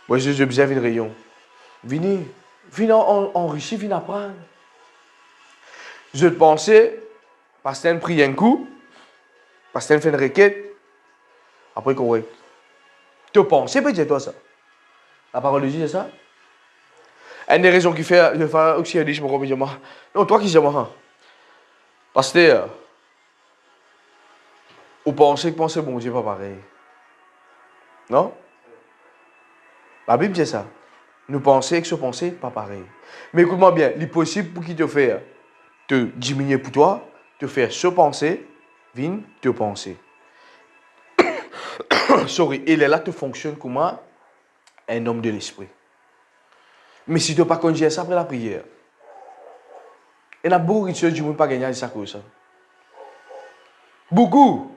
moi j'ai besoin d'un rayon. Venez enrichir, venez apprendre. Je pensais, parce que tu pris un coup, parce que tu fait une requête, après correct. Tu pensais peut-être toi ça. La parole de Dieu, c'est ça. Une des raisons qui fait, je fais aussi un je me dis, non, toi qui dis moi. Parce que, vous pensez que penser bon Dieu pas pareil. Non? La Bible dit ça. Nous pensons que ce pensée pas pareil. Mais écoute-moi bien, il est possible pour qui te faire te diminuer pour toi, te faire ce penser, vine, te penser. Sorry, il est là, te fonctionne comment un homme de l'esprit. Mais si tu n'as pas conduit ça après la prière, il y a beaucoup de choses du monde pas gagner ça comme ça. Beaucoup.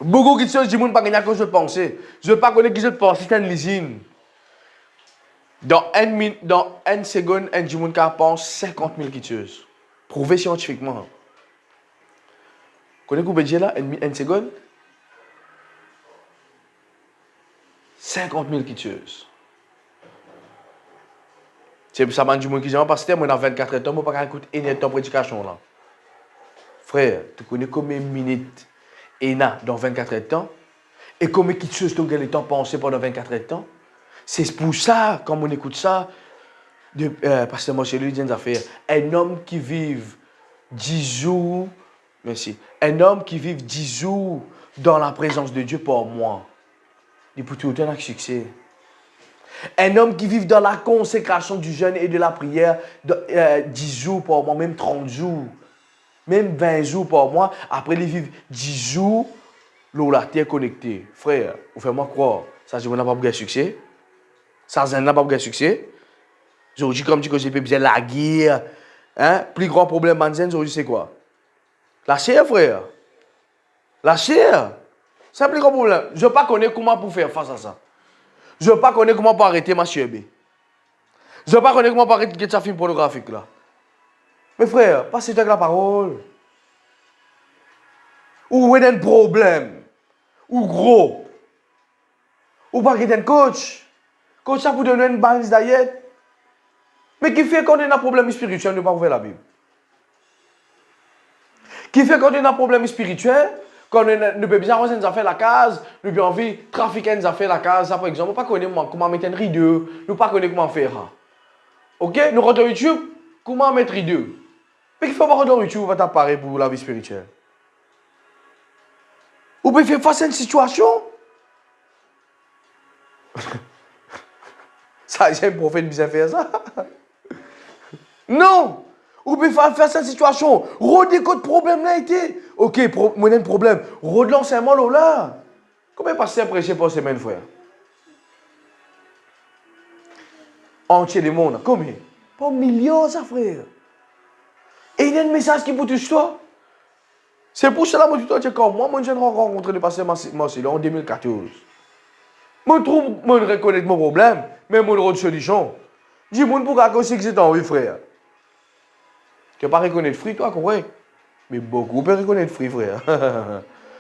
Beaucoup de choses du monde pas gagner à cause de penser. Je ne veux pas connaître qui je pense, c'est une usine. Dans une seconde, un du monde qui pense 50 000 choses. Prouvé scientifiquement. Vous connaissez combien de là, une seconde? 50 000 choses. C'est pour ça que du monde qui dit, parce que moi dans 24 heures, je ne peux pas écouter une de prédication là. Frère, tu connais combien de minutes et dans 24 heures de temps? Et combien de choses tu as le temps de penser pendant 24 heures de temps? C'est pour ça, quand on écoute ça, parce que moi, chez lui, il dit une affaire. Un homme qui vit 10 jours, merci, un homme qui vit 10 jours dans la présence de Dieu pour moi, il peut tout le temps avec succès. Un homme qui vit dans la consécration du jeûne et de la prière 10 jours pour moi, même 30 jours. Même 20 jours par mois, après les vivre 10 jours, l'eau la terre connectée. Frère, vous faites-moi croire, ça je n'a pas de succès. Ça je n'a pas de succès. Aujourd'hui, comme tu dis que j'ai besoin de la guerre, hein, plus grand problème, aujourd'hui, c'est quoi? La chair, frère. La chair. C'est un plus grand problème. Je ne sais pas connaître comment pour faire face à ça. Je ne sais pas connaître comment pour arrêter ma chair. Je ne sais pas connaître comment pour arrêter ce film pornographique là. Mais frère, passez avec la parole. Ou il y a un problème. Ou gros. Ou pas qu'il y ait un coach. Coach, ça pour donner une balance d'ailleurs. Mais qui fait qu'on a un problème spirituel, ne pas ouvrir la Bible? Qui fait qu'on a un problème spirituel, quand nous peut bien nous faire la case, nous peut envie trafiquer nous faire la case, ça par exemple, nous pas connaître comment mettre un rideau, nous pas connaître comment faire. OK, nous rentrons sur YouTube, comment mettre rideau. Mais qu'il faut pas rentrer sur YouTube, va t'apparaître pour la vie spirituelle. Ou peut faire face à une situation. Ça, j'ai un prophète qui faire ça. Non! Ou peut faire cette situation. Rodez quoi de problème là été. Ok, moi j'ai un problème. Rode l'enseignement là. Combien passé à prêcher par semaine, frère? Entier du monde. Combien? Pas millions, ça, frère. Et il y a un message qui vous touche toi. C'est pour cela que moi, comme moi, j'ai rencontré le pasteur Marcelo en 2014. Moi, je reconnais mon problème, mais moi, je solution. Dis-moi pourquoi que c'est envie, frère. Tu ne pas reconnaître free, toi, correct? Mais beaucoup peuvent reconnaître free, frère.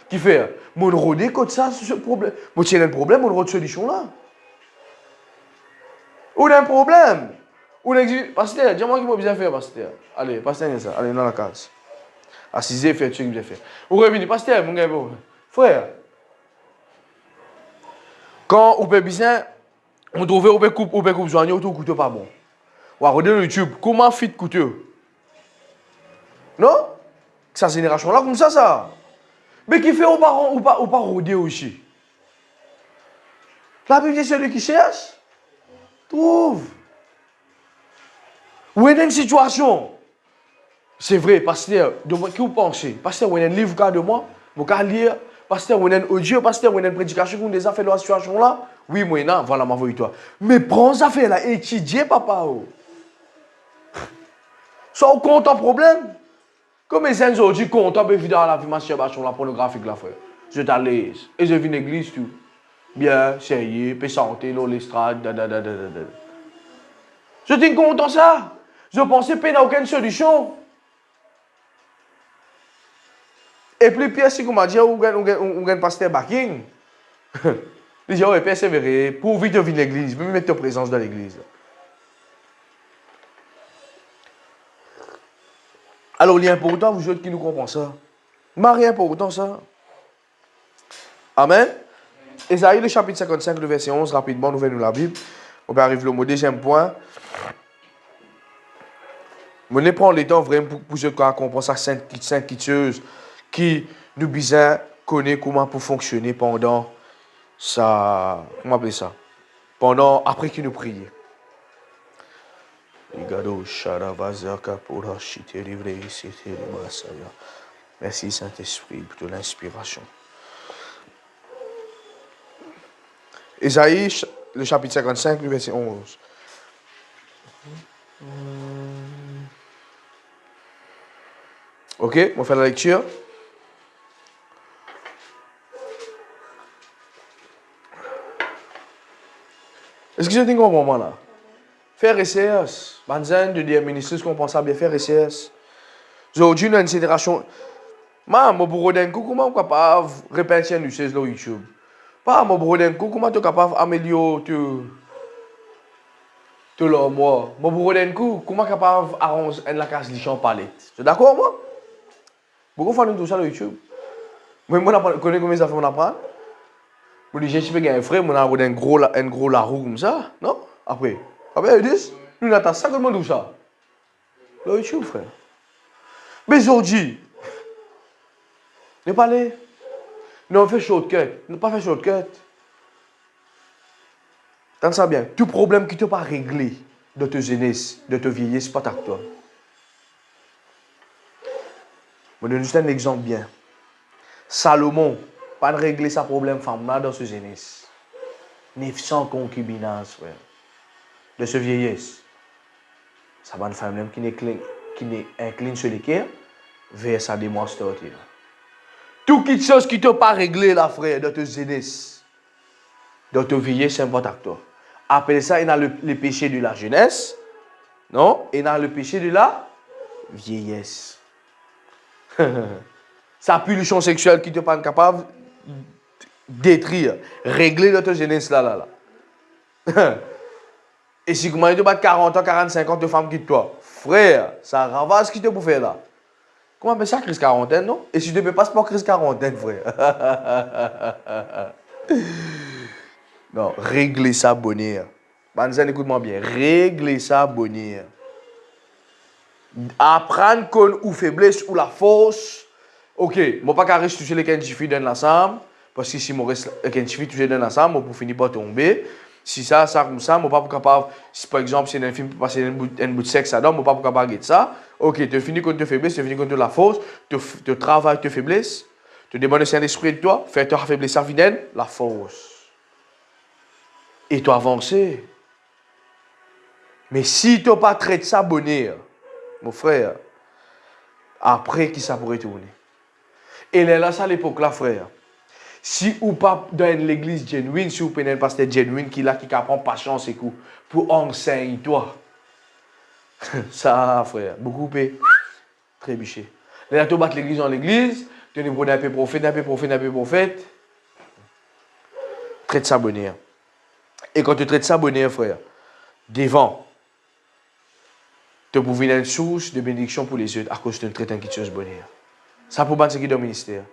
Qui fait? Mon rodé comme ça, ce problème. Moi, si il y a un problème, mon rodé solution là. Ou il y a un problème. Ou il pasteur, dis-moi qui m'a bien faire, pasteur. Allez, pasteur, ça. Allez, dans la case. Assisez, faites ce que vous avez fait. Vous revenez, pasteur, mon gars, frère. Quand vous pouvez bien, on trouve ou coupe joignot, tout couteau pas bon. Ou à regarder YouTube, comment fit couteau? Non? Sa génération là comme ça. Mais qui fait ou pas rôder aussi? La Bible dit celui qui cherche, trouve. Ou il y a une situation. C'est vrai, pasteur, de moi, qui vous pensez? Pasteur, il y a un livre de moi, vous pouvez lire. Pasteur, il y a un audio, pasteur, il y a une prédication qui vous déjà fait dans la situation là. Oui, moi, non, voilà ma voix toi. Mais prends ça fait là, étudier, papa. Soit content problème. Comme les gens aujourd'hui content, mais évidemment la vie masturbation, la pornographique là, frère. Je t'allais. Et je vis une église, tout. Bien, sérieux, puis santé, l'estrade, Je suis content ça. Je pensais qu'il n'y a aucune solution. Et puis, Pierre, si vous m'avez dit, on gagne pasteur backing. Il dit, oh, persévérer, pour vite venir l'église, même mettre ta présence dans l'église. Alors, il est important, vous autres qui nous comprenez ça. Marie, important ça. Amen. Ésaïe, le chapitre 55, le verset 11, rapidement, nous venons la Bible. On va arriver au deuxième point. On prend le temps vraiment pour ceux qui comprennent ça, sainte quitteuse, qui nous besoin connaître comment pour fonctionner pendant ça. Comment appeler ça? Pendant, après qu'il nous prie. Merci Saint-Esprit pour l'inspiration. Ésaïe, le chapitre 55, le verset 11. Ok, on va faire la lecture. Est-ce que je dis un moment là? Faire SCS. Banzen de dire ministre, qu'on pense à bien faire SCS. Aujourd'hui, nous avons une génération. Moi, pour d'un coup, comment on est capable de répéter une sur YouTube? Pas moi, pour d'un coup, comment tu es capable d'améliorer tout le mois? Moi, pour d'un coup, comment tu es capable d'arranger la case de champ palette? Tu es d'accord, moi? Pourquoi faire tout ça sur YouTube? Moi, je connais combien ça fait on apprend? Moi, je suis un frère, moi, on a un gros larou comme ça, non? Après, ils disent, nous, on a ça, comment tout ça? Sur YouTube, frère. Mais aujourd'hui, ne pas aller. Non, on fait shortcut. Ne pas faire shortcut. T'entends ça bien? Tout problème qui ne t'a pas réglé de ta jeunesse, de ta vieillesse, c'est pas avec toi. Je donne juste un exemple bien. Salomon, pas de régler sa problème femme là dans ce jeunesse. 900 concubinages, frère. De ce vieillesse. Ça va une femme qui n'est incline sur l'équerre vers sa démonstration. Tout quelque chose qui ne t'a pas réglé, là, frère, dans ta jeunesse, dans ta vieillesse, c'est important pour toi. Après ça, il y a le péché de la jeunesse, non? Et il y a le péché de la vieillesse. Ça pulsion sexuelle qui ne t'a pas capable de détruire, régler dans ta jeunesse, là. Et si comment tu as 40 ans, 45 ans, de femmes qui toi, frère, ça ravage ce qui te peut faire là. Comment on appelle ça, crise quarantaine, non? Et si tu ne peux pas, c'est pas crise quarantaine, frère. Non, régler ça bonheur. Banzan, écoute-moi bien. Régler ça bonheur. Apprendre qu'on ou faiblesse ou la force. Ok, moi pas qu'à rester toucher les 15 filles dans l'ensemble. Parce que si je reste les 15 filles toucher dans l'ensemble, moi pour finir par tomber. Si ça comme ça, moi pas capable. Si par exemple, c'est un film pour passer un bout de sexe là-dedans, moi pas capable de ça. Ok, tu finis contre ta faiblesse, tu finis contre la force, tu travailles ta faiblesse, tu demandes le Saint-Esprit de toi, fais ta faiblesse ça fidèle, la force. Et tu avances. Mais si tu n'as pas traité ça bonheur, mon frère, après qui ça pourrait tourner? Et là, ça à l'époque là, frère. Si ou pas dans l'église genuine, si vous prenez un pasteur genuine qui apprend patience et coup pour enseigner toi. Ça, frère, beaucoup peut trébucher. Là, tu vas l'église dans l'église, tu prenez un peu prophète. Traite ça bonheur. Et quand tu traites ça bonheur, frère, devant, tu peux venir une source de bénédiction pour les autres à cause de traiter quelque chose bonheur. Ça pour battre ce qui est dans le ministère.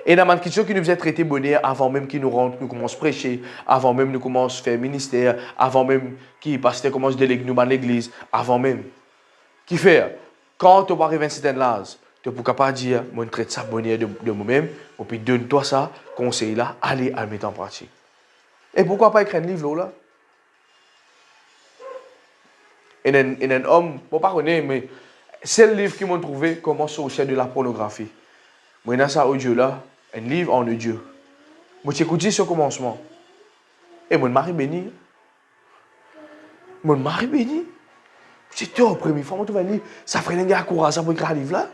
Et dans quelque chose qui nous faisait traiter bonheur avant même qu'il nous rentre, nous commence à prêcher, avant même nous commence à faire ministère, avant même que le pasteur commence à déléguer nous dans l'église, avant même. Qui fait, quand tu vas arriver à un certain âge, tu peux pas dire, moi je traite ça bonheur de moi-même, et puis donne-toi ça, conseil là, allez à le mettre en pratique. Et pourquoi pas écrire un livre là? Et un homme, je ne pas connaître, mais c'est le livre qui m'a trouvé comment sortir de la pornographie. Moi, dans ça audio là, un livre en audio. Moi, j'ai écouté ce commencement. Et mon mari béni. Mon mari béni. C'était la première fois que tu vas lire. Ça ferait un gars courage pour écrire un livre là.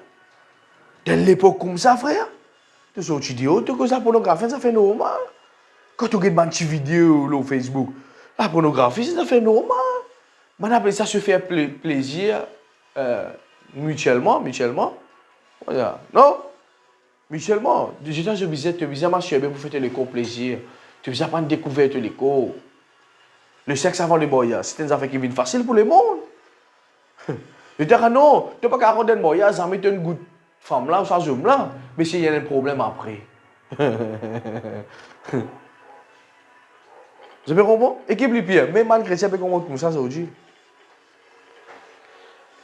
Dans l'époque comme ça, frère. Tu sais, tu dis, oh, tu sais, la pornographie, ça fait normal. Quand tu regardes une petite vidéo sur Facebook, la pornographie, ça fait normal. On appelle ça se faire plaisir mutuellement. Voilà. Non? Mutuellement. Déjà, je visais ma chérie pour faire le corps plaisir. Tu visais pas une découverte de l'écho. Le sexe avant le mariage, c'est une affaire qui vient facile pour le monde. Je dis, ah non, tu n'as pas qu'à rendre un mariage, ça met une goutte femme là ou ça homme là. Mais s'il y a un problème après. Vous avez compris? Équipe les pires. Même mal chrétien peut comprendre comme ça aujourd'hui.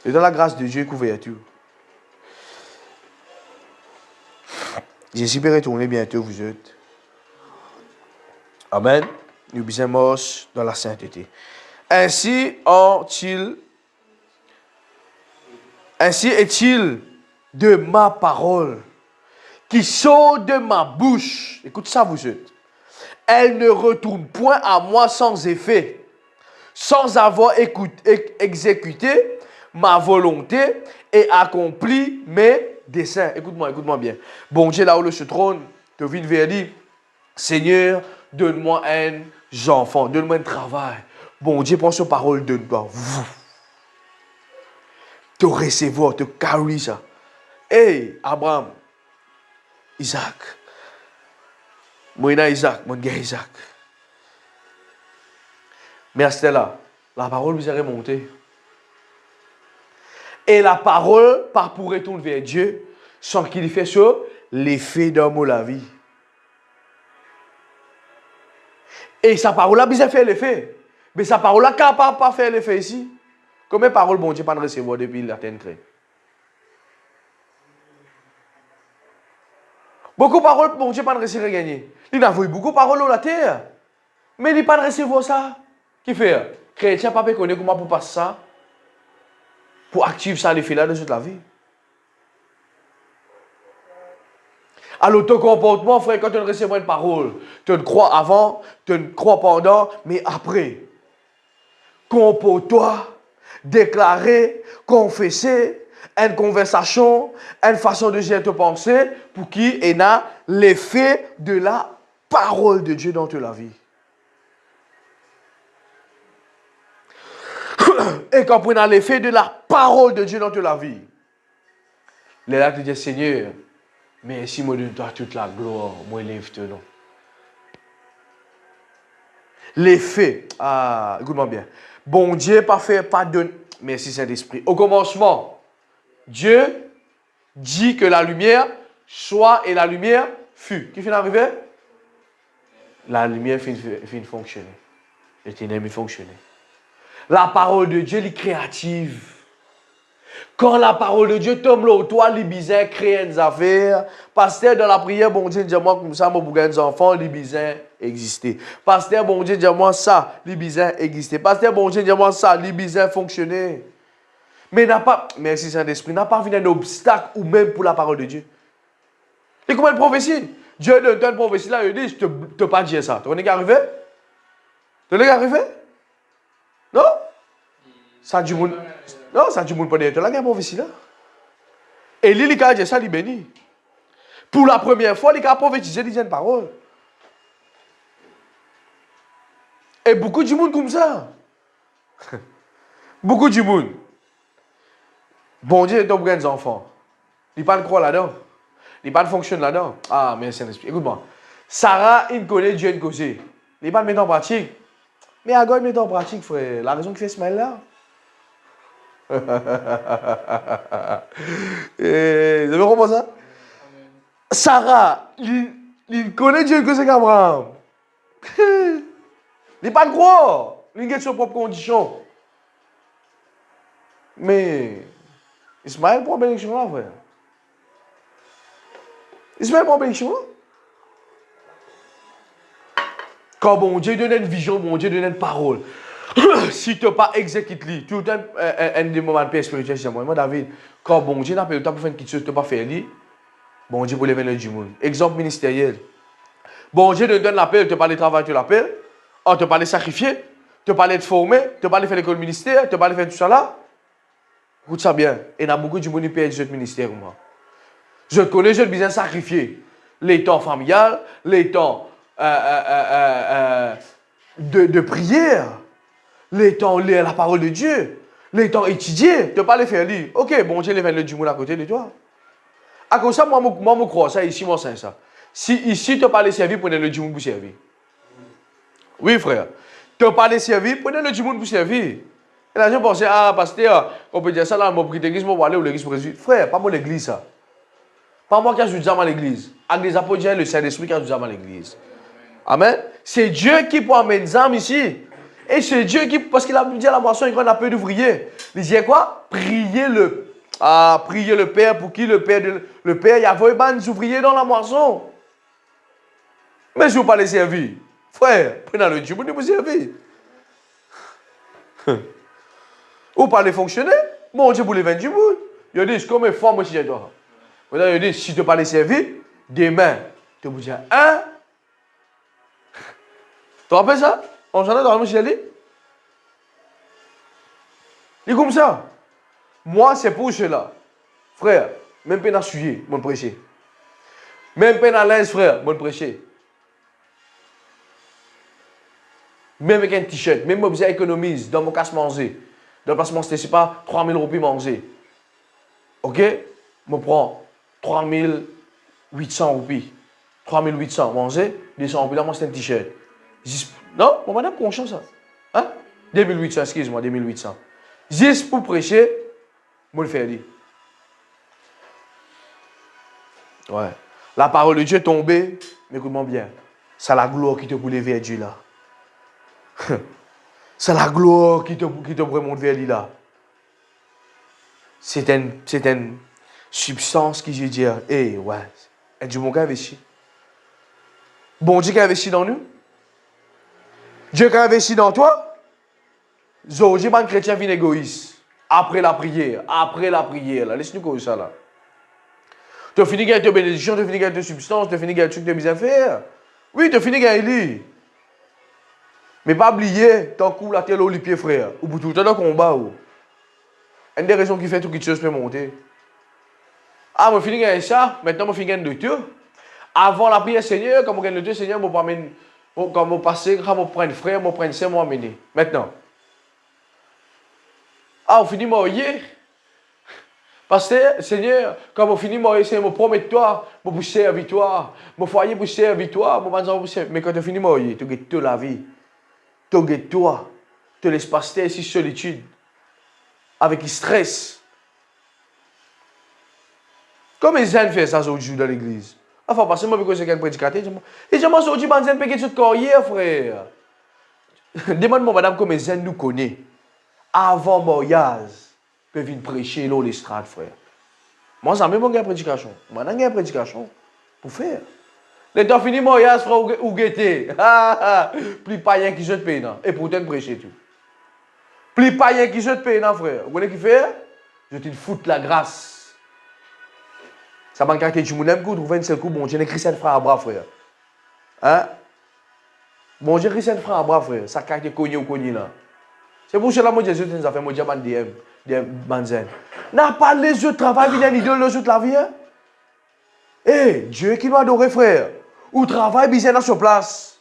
Et dans la grâce de Dieu, couverture. J'espère retourner bientôt, vous êtes. Amen. Nous sommes dans la sainteté. Ainsi est-il de ma parole qui sort de ma bouche. Écoute ça, vous êtes. Elle ne retourne point à moi sans effet, sans avoir exécuté ma volonté et accompli mes desseins. Écoute-moi bien. Bon Dieu, là où se trône, te vient vers dire, Seigneur, donne-moi un enfant, donne-moi un travail. Bon Dieu, prends cette parole, donne-toi. Te recevoir, te carry ça. Hey, Abraham, Isaac. Moi, Isaac, mon gars Isaac. Mais à ce là, la parole vous est remontée. Et la parole, par pour retourner vers Dieu, sans qu'il fasse ça, l'effet dans la vie. Et sa parole-là, bien fait l'effet. Mais sa parole-là, capable pas faire l'effet ici. Combien de paroles, bon Dieu, pas de recevoir depuis la terre? Beaucoup de paroles, bon Dieu, pas de recevoir gagner. Il a vu beaucoup de paroles dans la terre. Mais il n'a pas de recevoir ça. Qui fait? Chrétien, pas connaît comment pour passer ça. Pour activer ça, l'effet là de toute la vie. Alors, ton comportement, frère, quand tu recevras une parole, tu ne crois avant, tu ne crois pendant, mais après. Comporte-toi, déclarer, confesser, une conversation, une façon de gérer tes pensées pour qu'il y ait l'effet de la parole de Dieu dans toute la vie. Et quand on a l'effet de la parole de Dieu dans toute la vie, les là, tu dis, Seigneur, merci, moi, de toi toute la gloire, moi, lève-toi, non. L'effet, écoute-moi bien. Bon Dieu, pas fait, pas de. Merci Saint-Esprit. Au commencement, Dieu dit que la lumière soit et la lumière fut. Qui finit d'arriver? La lumière finit de fonctionner. Les ténèbres fonctionner. La parole de Dieu est créative. Quand la parole de Dieu tombe là, toi, les bizarres créent des affaires. Pasteur, dans la prière, bon Dieu, dis-moi comme ça, mon bouquin des enfants, les bizarres existaient. Pasteur, bon Dieu, dis-moi ça, les bizarres existaient. Pasteur, bon Dieu, dis-moi ça, les bizarres fonctionnaient. Mais n'a pas, merci Saint-Esprit, n'a pas vu un obstacle ou même pour la parole de Dieu. Et combien de prophéties? Dieu donne une prophétie là, il dit, je ne te pas dire ça. Tu connais qu'arrivé? Tu connais qu'arrivé? Non? Ça du monde. Non, ça du monde pas derrière. Tu as la prophétie là. Et lui, il a dit ça, il béni. Pour la première fois, il a prophétisé, il dit une parole. Et beaucoup de monde comme ça. Beaucoup de monde. Bon Dieu est ton grand enfant. Il pas de croire là-dedans. Il pas de fonctionne là-dedans. Ah, mais c'est un esprit. Écoute-moi. Sarah, il connaît Dieu, il cause. Il pas de mettre en pratique. Mais à gauche, il met en pratique, frère. La raison qu'il fait ce mal là. Vous avez compris ça? Sarah, il connaît Dieu, il cause qu'Abraham. Il pas de croire. Il a ses propres conditions. Mais Ismaël prend bénédiction là, frère. Ismaël prend bénédiction là. Quand bon Dieu donne une vision, bon Dieu donne une parole. Si tu n'as pas exécuté, tout un des moments de paix spirituelle, c'est moi, David, quand bon Dieu n'a pas eu le temps pour faire quelque chose, tu n'as pas fait, bon Dieu pour lever du monde. Exemple ministériel. Bon Dieu te donne l'appel, tu parles de travail, tu l'appelles. On te parle de sacrifier, te parle de former, te parle de faire l'école ministère, te parle de faire tout ça là. Écoute ça bien. Et il y a beaucoup de monde qui perd ce ministère. Moi. Je connais, je besoin de sacrifier. Les temps familial, les temps de prière, les temps lire la parole de Dieu, les temps étudier, te parler faire lire. Ok, bon Dieu, les le du monde à côté de toi. À cause ça, moi, je crois ça ici, moi, c'est ça. Si ici, tu parles servir, prenez le du monde pour servir. Oui, frère. Tu parles servir, prenez le du monde pour servir. Et là, je pensais, pasteur, on peut dire ça là, mon petit église, moi, aller où l'église président. Frère, pas moi l'église, ça. Pas moi qui ai joué à l'église. Avec les apôtres, le Saint-Esprit qui a joué à l'église. Amen. C'est Dieu qui peut amener des âmes ici. Et c'est Dieu qui, parce qu'il a dit à la moisson, il a peu d'ouvriers. Il dit quoi? Priez le Père pour qui le Père, il y avait des ouvriers dans la moisson. Mais je ne veux pas les servir. Frère, prenez le Dieu pour nous servir. Ou pas les fonctionner. Bon Dieu pour les vendre du monde. Il dit, comme une femme aussi, je dois. Il dit, si tu ne pas les servir, demain, tu vas dire, hein? Tu te rappelles ça? On s'en est dans le monsieur Ali? Il est comme ça. Moi, c'est pour cela. Frère, même peine à suyer, mon prêcher. Même peine à l'aise, frère, mon prêcher. Même avec un t-shirt, même si j'économise dans mon casse manger. Dans le placement, ce n'est pas 3 000 roupies manger. Ok? Je prends 3 800 roupies. 3 800 manger, 200 roupies. Là, moi, c'est un t-shirt. Non, mon madame, conscience ça. Hein? 2800, excuse-moi, 2800. Juste pour prêcher, je le fais dire. Ouais. La parole de Dieu est tombée, mais écoute-moi bien. C'est la gloire qui te pour lever Dieu là. C'est la gloire qui te remonte vers lui là. C'est une substance qui, je veux dire, ouais, et Dieu m'a investi. Bon Dieu qui a investi dans nous. Dieu qui a investi dans toi. Aujourd'hui, un chrétien vient égoïste. Après la prière, là. Laisse-nous comme ça là. Tu finis avec tes bénédictions, tu finis avec tes substances, tu finis avec ce que tu as mis à faire. Oui, tu finis avec lui. Mais pas oublier, ton coup, la télé au pied, frère. Ou pour tout le temps dans le combat. Une des raisons qui fait tout quelque chose peut monter. Ah, je finis avec ça, maintenant je finis avec le Dieu. Avant la prière, Seigneur, quand je gagne le Dieu, Seigneur, quand je passe, quand je prends frère, je prends sœur, je m'amène. Maintenant. Ah, on finit mourir. Parce que, Seigneur, quand on finit mourir, Seigneur, je promets toi, je vais pousser à victoire. Mon foyer pousser à victoire, mais quand tu finis mourir, tu gagnes toute la vie. Tu gagnes toi. Tu laisses passer ici solitude. Avec le stress. Comme les jeunes font ça aujourd'hui dans l'église. Enfin, parce que moi, je suis un prédicateur. Et je m'en suis dit, je vais faire tout carrière, frère. Demande-moi, madame, comment les jeunes nous connaissent. Avant mariage, ils peuvent prêcher dans l'estrade, frère. Moi, ça même une prédication. Moi, j'ai une prédication pour faire. Les temps fini mariage, frère, ou guetter. Plus païen qui jette paye, et pourtant prêcher tout. Plus païen qui jette paye, frère. Vous voyez qui fait? Je te foutre la grâce. Ça manque que tu m'aimes coup, trouver un seul coup, bon Dieu, les chrétiens frère à bras, frère. Hein? Bon Dieu, chrétien frère à bras, frère. Ça carte cogné ou cogné là. C'est pour cela que Jésus nous a fait, moi, Dieu, des banzen. N'a pas les autres travail, il y a une idole, les autres la vie. Eh, Dieu qui nous adore, frère. Ou travail, bien dans sa place.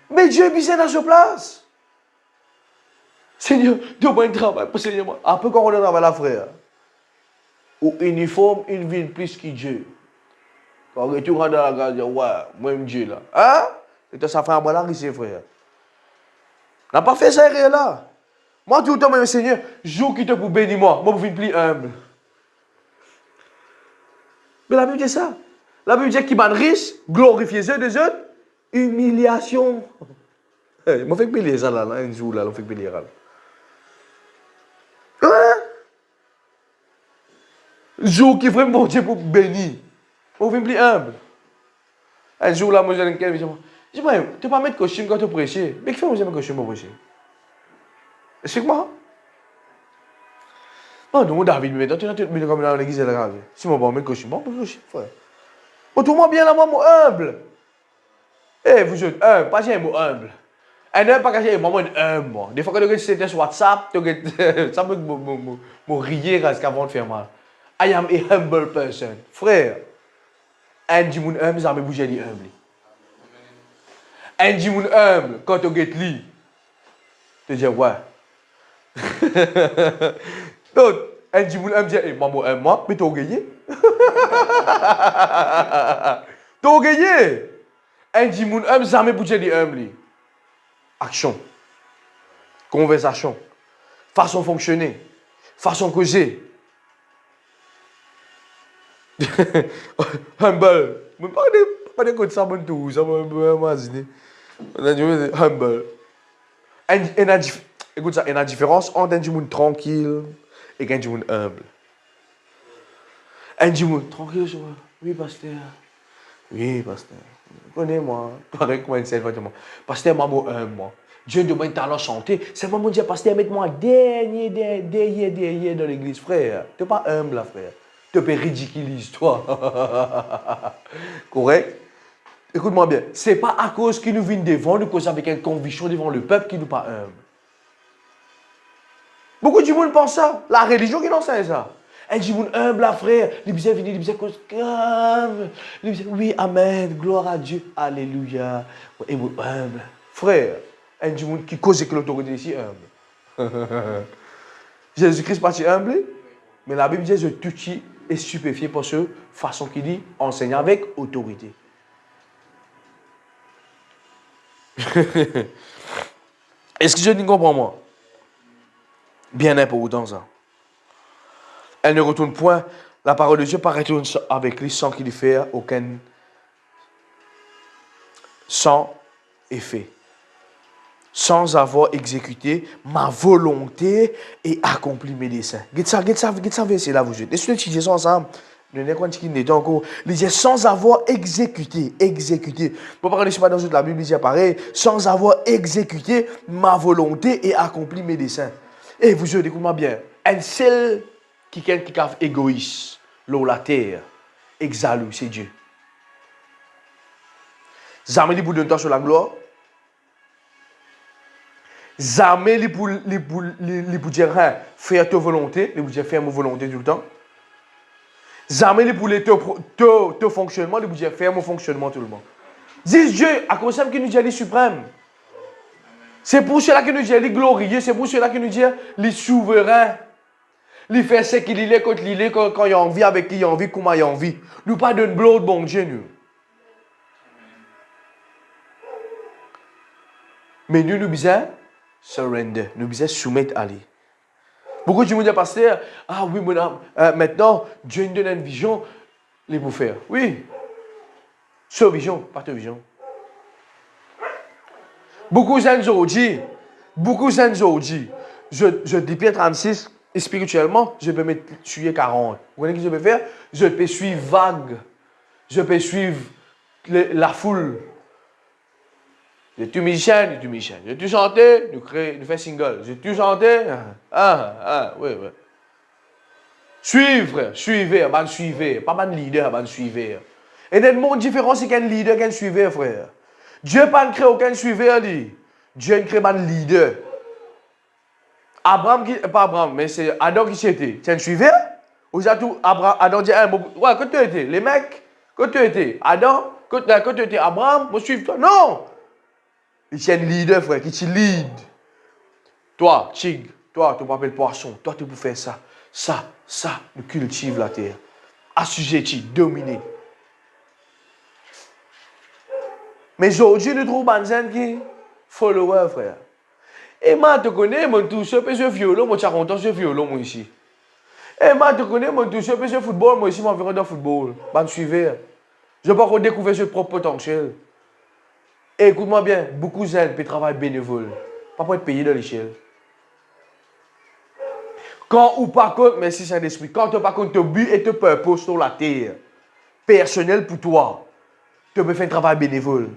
Mais Dieu, bien dans sa place. Seigneur, donne-moi un travail pour Seigneur. Après, quand on est travail là, frère. Ou uniforme, une ville plus que Dieu. Quand on retourne dans la grâce, ouais, moi, Dieu là. Hein? Et ça fait un bon risque, frère. On n'a pas fait ça, là. Moi, tout le temps, mon Seigneur, jour qui te pour bénir moi, moi, je suis plus humble. Mais la Bible dit ça. La Bible dit qu'il m'a riche, glorifier eux des autres, humiliation. Je fais payer ça là, un jour là, on fait payer là. Hein? Jour qui ferait mon Dieu pour bénir. Moi, je suis plus humble. Un jour là, moi, j'ai un quelqu'un, je dis, tu ne peux pas mettre costume quand tu prêches. Mais qui fait, moi, j'ai un costume pour prêcher? Explique-moi. Non, donc David, mais tu es comme dans l'église de la grave. Si moi, je mets le costume, bon, je suis frère. Tout bien là, moi, moi, humble. Eh, vous êtes humble, pas un mot humble. Un humble, pas caché, moi, humble, moi. Des fois, quand tu es sur WhatsApp, ça me rire avant de faire mal. I am a humble person. Frère, un dimoun humble, ça me bouge les humble. Un dimoun humble, quand tu es li, tu dis, ouais. Donc, un dimoun humble dit, moi, mais tu as gagné. Tu as gagné. Un dimoun humble, ça me bouge les humble. Action, conversation, façon de fonctionner, façon de causer. Humble. Mais pas de côté ça, bon tout, ça m'a imaginer. Humble. Écoute ça, il y a une différence entre un monde tranquille et un monde humble. Un monde tranquille, oui, pasteur. Oui, pasteur. Connais-moi. Pareil comme un seul, pasteur, maman, moi. Dieu demande talent chanter. C'est maman dit, pasteur, mets-moi derrière dans l'église, frère. Tu n'es pas humble, là, frère. Tu peux ridiculiser, toi. Correct? Écoute-moi bien. Ce n'est pas à cause qu'il nous vient devant, nous cause avec une conviction devant le peuple qui nous pas humble. Beaucoup de monde pense ça. La religion qui enseigne ça. Un monde humble, là, frère. Les bisous venus, les bisous calme. Oui, amen. Gloire à Dieu. Alléluia. Et vous humble. Frère, un monde qui cause que l'autorité ici humble. Jésus-Christ parti humble. Mais la Bible dit, je tout est stupéfié pour ce façon qu'il dit, enseigne avec autorité. Est-ce que je ne comprends moi? Bien important ça. Elle ne retourne point. La parole de Dieu paraît avec lui sans qu'il y fasse aucun sans effet. Sans avoir exécuté ma volonté et accompli mes desseins. Regarde ça, verset là, vous êtes. Laissez-nous étudier ça ensemble. Nous n'avons pas encore. Il dit sans avoir exécuté. Pour parler de dans la Bible, il dit pareil. Sans avoir exécuté ma volonté et accompli mes desseins. Et vous êtes, écoutez-moi bien. Un seul qui est égoïste, l'eau, la terre, Exalu, c'est Dieu. Jamais il pour donner toi sur la gloire. Jamais il pour dire faire ta volonté, il pour dire faire ma volonté tout le temps. Jamais il pour te fonctionnement, il pour dire faire mon fonctionnement tout le monde. Dis Dieu, à cause de qui nous dit les suprême. C'est pour cela que nous dit les glorieux, c'est pour cela que nous dit les souverains. Il fait ce qu'il est quand il est, quand il a envie, avec qui il a envie, comment il a envie. Nous pas de blow de bon Dieu, nous. Mais nous besoin surrender, nous besoin soumettre à lui. Beaucoup de gens me disent, pasteur, ah oui, maintenant, Dieu nous donne une vision, il peut faire. Oui. Sur vision, pas de vision. Beaucoup de gens aujourd'hui, je dis bien 36, et spirituellement, je peux me tuer 40. Vous voyez ce que je peux faire? Je peux suivre vague. Je peux suivre la foule. Je suis musicien, Je suis chanté, nous faisons single. Je suis chanté, oui. Suivre, suivez, pas mal leader, suivre. Et dans le monde différent, c'est qu'un leader, qu'un suiveur, frère. Dieu n'a pas créé aucun suiveur, Dieu a créé un leader. Mais c'est Adam qui c'était. C'est un suiveur? Ou ça tout, Adam dit, ouais, quand tu étais, les mecs, quand tu étais, Adam, quand tu étais Abraham, moi suivre toi. Non! Il y a un leader, frère, qui te lead. Toi, Chig, toi, tu m'appelles poisson. Toi, tu peux faire ça. Ça, nous cultive la terre. Assujetti, dominer. Mais aujourd'hui, nous trouvons des gens qui follower, frère. Et moi, tu connais, mon touche, je fais violon, moi, tu as content, je violon, moi, ici. Et moi, tu connais, mon touche, je fais football, moi, ici, moi, je vais dans le football. Je suivre. Je ne vais pas redécouvrir ce propre potentiel. Et écoute-moi bien, beaucoup de gens peuvent travailler bénévole. Pas pour être payé dans l'échelle. Quand ou pas contre, merci Saint-Esprit, quand tu pas contre ton but et ton purpose sur la terre, personnel pour toi, tu peux faire un travail bénévole.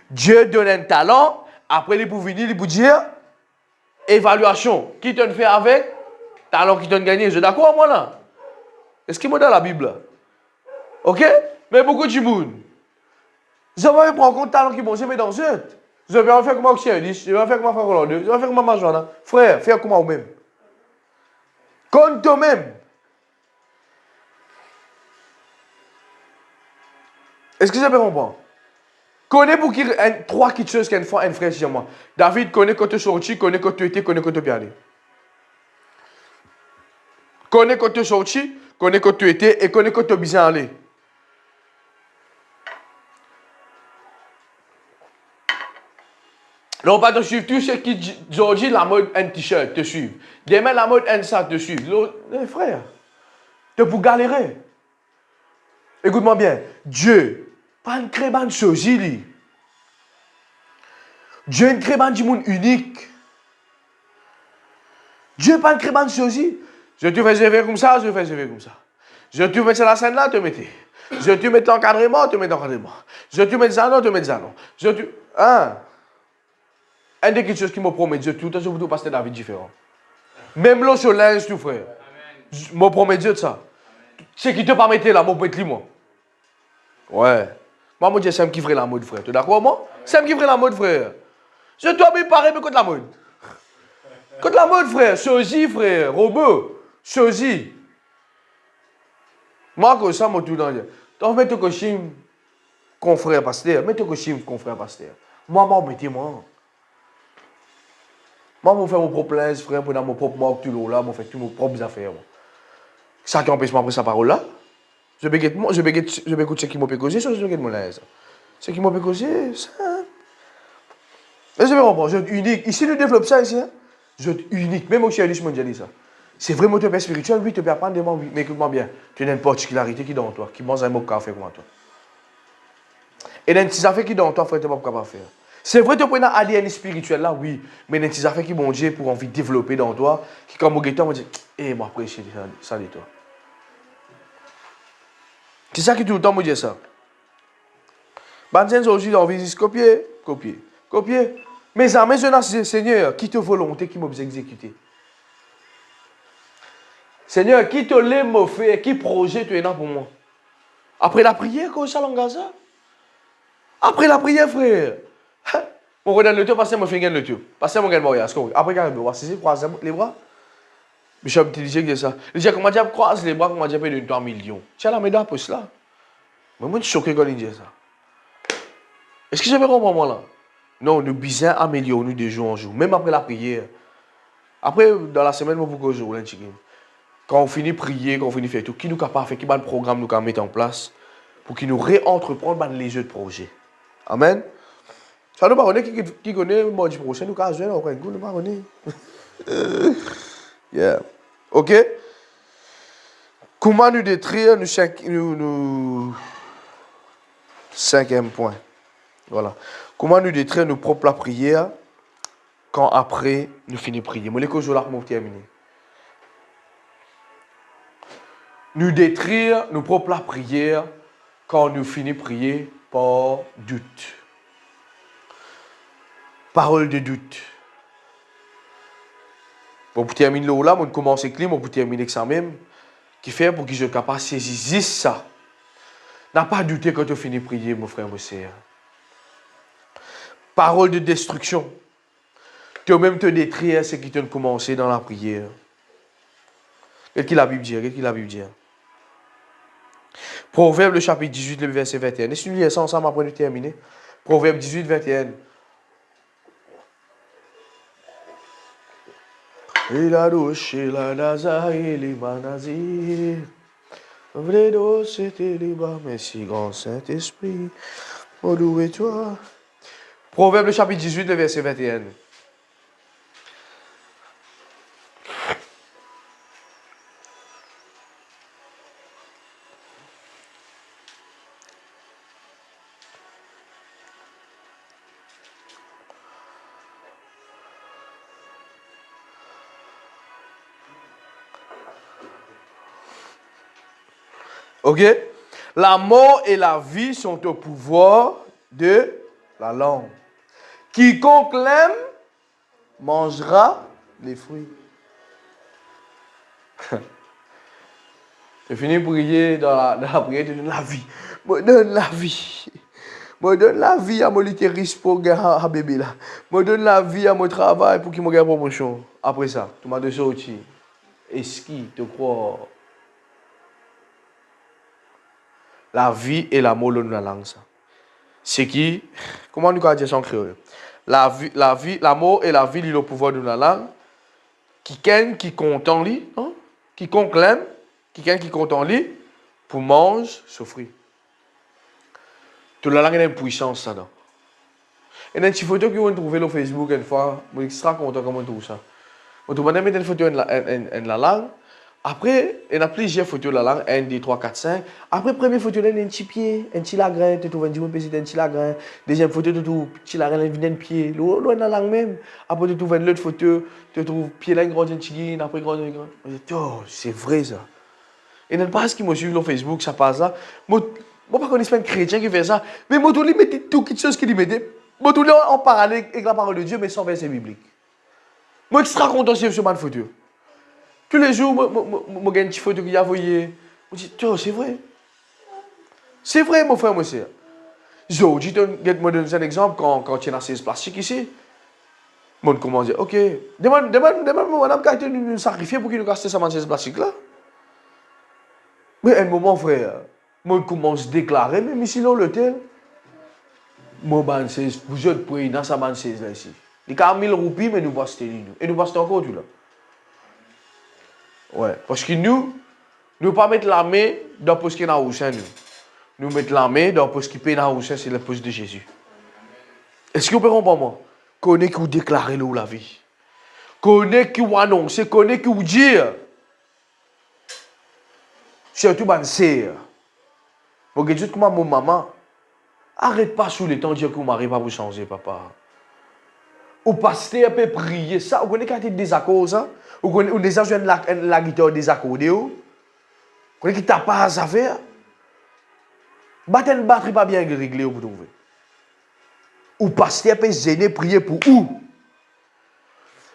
Dieu donne un talent, après il peut venir, il peut dire, évaluation, qui te fait avec, talent qui te gagné, je suis d'accord moi là? Est-ce qu'il me dans la Bible? Ok? Mais beaucoup de monde. Je vais prendre en compte le talent qui bon, je mets dans un. Je vais faire comme Oxy dit, je vais faire comme Frère Roland, je vais faire comme Marjana. Frère, fais comme vous-même. Compte toi-même. Est-ce que je peux comprendre? Connais pour qui trois petites choses qu'un frère chez moi. David connaît quand tu es sorti, connaît quand tu étais, connaît quand tu es bien allé. Connais quand tu es sorti, connais quand tu étais et connais quand tu es bien allé. Non, pas te suivre tout ce qui aujourd'hui la mode un t-shirt te suivre. Demain la mode un sac te suivre. Frère, tu peux galérer. Écoute-moi bien, Dieu, pas une crée de choses, Dieu une crée du monde unique. Dieu pas une crée de choses. Je te fais faire comme ça, je fais faire comme ça. Je te mets sur la scène là, te mettez. Je te mets l'encadrement, te mets l'encadrement. Je te mets ça non, te mets ça non. Je te... Hein? Une des choses qui me promet Dieu, tout le temps, je vous passer dans la vie différente. Même l'eau sur linge, tout frère. Je me promets Dieu de ça. C'est qui te pas mettre là, mon petit moi. Ouais. Moi, je dis, c'est moi qui ferait la mode, frère. Tu es d'accord, moi? C'est moi qui ferait la mode, frère. Je dois me parer, mais contre la mode. Contre la mode, frère. Sosie, frère. Robot. Sosie. Moi, comme ça, moi, tout le temps. Donc, mets-toi cochim, confrère pasteur. Mets-toi cochim, confrère pasteur. Moi, mettez-moi. Moi, je fais mon propre linge, frère, pour dans mon propre marque, tout là, je fais toutes mes propres affaires. Ça qui empêche moi après sa parole là. Je vais écouter ce qui m'a causé, je vais mon linge. Ce qui m'a causé, ça. Mais je vais comprendre, je suis unique. Ici, nous développons ça ici. Hein? Je suis unique, même au Chialis, je me dis ça. C'est vraiment ton père spirituel, oui, tu peux apprendre des mots, mais écoute-moi bien. Tu as une particularité qui est dans toi, qui mange un mot café comme toi. Et dans une petite affaire qui est dans toi, frère, tu n'es pas capable de faire. C'est vrai que tu as un ADN spirituel là, oui, mais dans une petite affaire qui bon Dieu pour envie de développer dans toi, qui comme au guettant, on dit, eh, moi, après, ça de toi. C'est ça qui tout le temps me dit ça. Banzen aujourd'hui, on visite copier. Mes amis, je n'ai Seigneur, qui te volonté qui m'a exécuté. Seigneur, qui te l'aime me fait, qui projet tu es là pour moi. Après la prière, comment ça l'engage? Après la prière, frère. Mon regarde le tout, parce que moi, je fais le tout. Parce que moi, je regarde après, quand je vois, c'est croiser les bras. Bishop te disait que ça. Il disait, comment dire, croise les bras, comment dire, de 3 millions. Tiens, la médaille pour cela. Mais moi, je suis choqué quand il dit ça. Est-ce que j'avais compris moi là? Non, nous bisons améliorer nous de jour en jour, même après la prière. Après, dans la semaine, beaucoup de jours, quand on finit de prier, quand on finit de faire tout, qui nous capable faire, qui va le programme nous mettre en place pour qu'il nous réentreprendre les jeux de projet. Amen. Ça nous parle qui connaît le mois prochain, nous casons, nous parlons. Yeah. Ok? Comment nous détruire, nous cinquième point. Voilà. Comment nous détruire nos propres la prière quand après nous finissons de prier. Moi, les causes là pour terminer. Nous détruire nos propres la prière quand nous finissons de prier par doute. Parole de doute. Bon, pour terminer là, on commence avec lui, on peut terminer avec ça même. Qui fait pour que je sois capable de saisir ça. N'a pas douté quand tu finis de prier, mon frère, mon sœur. Parole de destruction. Tu même te détruire ce qui te commencé dans la prière. Qu'est-ce que la Bible dit? Qu'est-ce que la Bible dit? Proverbe, le chapitre 18, le verset 21. Et si nous lisons ça ensemble après de terminer. Proverbe 18, 21. Il a douché la naza et les manazir. Vrai dos, c'était les bas, mais si grand Saint-Esprit, oh d'où es toi? Proverbe, le chapitre 18, le verset 21. Ok? La mort et la vie sont au pouvoir de la langue. Quiconque l'aime mangera les fruits. Je finis de prier dans la prière, tu donnes la vie. Me donne la vie. Me donne la vie à mon littériste pour gagner bébé là. Me donne la vie à mon travail pour qu'il me gagne promotion. Après ça, tu m'as de sortir. Est-ce qu'il te croit? La vie et la mort dans la langue, ça. C'est qui? Comment nous allons dire ça en créole? La mort et la vie, le pouvoir de la langue. Qui compte en lui, hein? Quiconque l'aime, qui compte en lui, pour manger, souffrir. Toute la langue a une puissance, ça. Non? Et dans une photo que vous trouvez sur Facebook une fois, je suis extra content comment on trouve ça. On trouve une photo de la langue. Après, il y a plusieurs photos de la langue, 1, 2, 3, 4, 5. Après, première photo, il y a un petit pied, un petit lagrin, tu trouves un petit lagrin. Deuxième photo, tu trouves un petit lagrin, un pied. Loin de la langue même. Après, tu trouves une autre photo, tu trouves pied là, un grand, un petit guin, après, grand. Oh, c'est vrai ça. Et dans le pas ce qui me suit sur Facebook, ça passe là. Moi, je ne connais pas un chrétien qui fait ça. Mais moi, je mettais tout quelque chose qu'il mettait. Moi, je en parallèle avec la parole de Dieu, mais sans verset biblique. Moi, extra content sur ce man photo. Tous les jours, je gagne une petite photo qu'il a envoyée. Je dis, c'est vrai. C'est vrai, mon frère, monsieur. Je me donne un exemple quand tu as 16 plastiques ici. Mon comment dire, ok, demande, madame, quand tu nous sacrifier pour qu'il nous casse ça 16 plastiques là. Mais à un moment, frère, moi, commence à déclarer, même ici, dans l'hôtel, moi, vous êtes pris dans sa 16 là ici. Il y a 1000 roupies, mais nous passons nous. Et nous passons encore tout là. Ouais, parce que nous ne pas mettre la main dans le poste qui est dans le sein, nous mettons la main dans le poste qui est dans le sein, c'est le poste de Jésus. Est-ce que vous pouvez comprendre moi? Connaissez qui vous déclarez la vie. Connaissez qui vous annonce, connaissez qui vous dit. Surtout ma sœur. Vous dites comment mon maman, arrête pas sous le temps de dire que vous m'arrivez pas vous changer, papa. Ou pasteur peut prier ça, vous connaissez quand il y a des accords, ça? Ou déjà joué la guitare désaccordée, vous connaissez qui t'a pas à faire? Battre une batterie pas bien réglée pour trouver. Ou pasteur peut gêner prier pour où?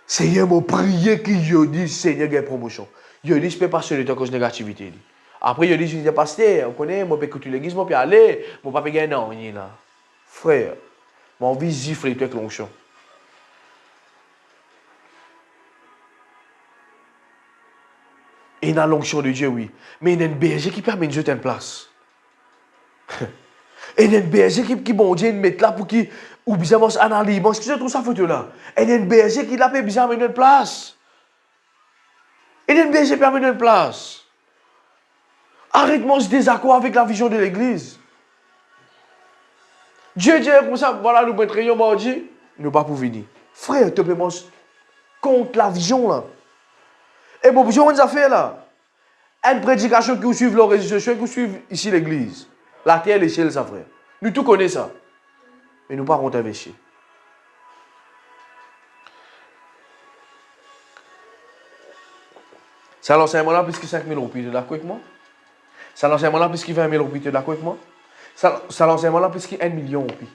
Seigneur m'a prié qui je dis Seigneur gagne promotion. Je dis je peux pas sur le temps cause négativité. Après, il dit, je dis, pasteur, on connaît, moi, je peux écouter l'église, moi, je peux aller, moi, je peux gagner non, là. Frère, mon envie gifler avec l'onction. Et dans l'onction de Dieu, oui. Mais il y a une berger qui permet de jeter une place. Et il y a une berger qui bon Dieu met là pour qui, ou bien moi, analyse, moi, excusez tout ça, photo là. Et il y a une berger qui l'a fait bien mettre une place. Et il y a une berger qui permet une place. Arrête-moi ce désaccord avec la vision de l'église. Dieu dit comme ça, voilà, nous mettrions mardi, nous pas pour venir. Frère, te paiement contre la vision là. Et bon, je vous affaire là. Une prédication qui vous suit les réseaux sociaux, qui vous suit ici l'église. La terre, l'échelle, ça frère. Nous tout connaissons ça. Mais nous pas compte investir. Ça l'enseignement là plus que 5 000 roupies, tu es d'accord avec moi? Ça l'enseignement là plus que 20 000 roupies, tu es d'accord avec moi? Ça l'enseignement là plus que 1 million roupies.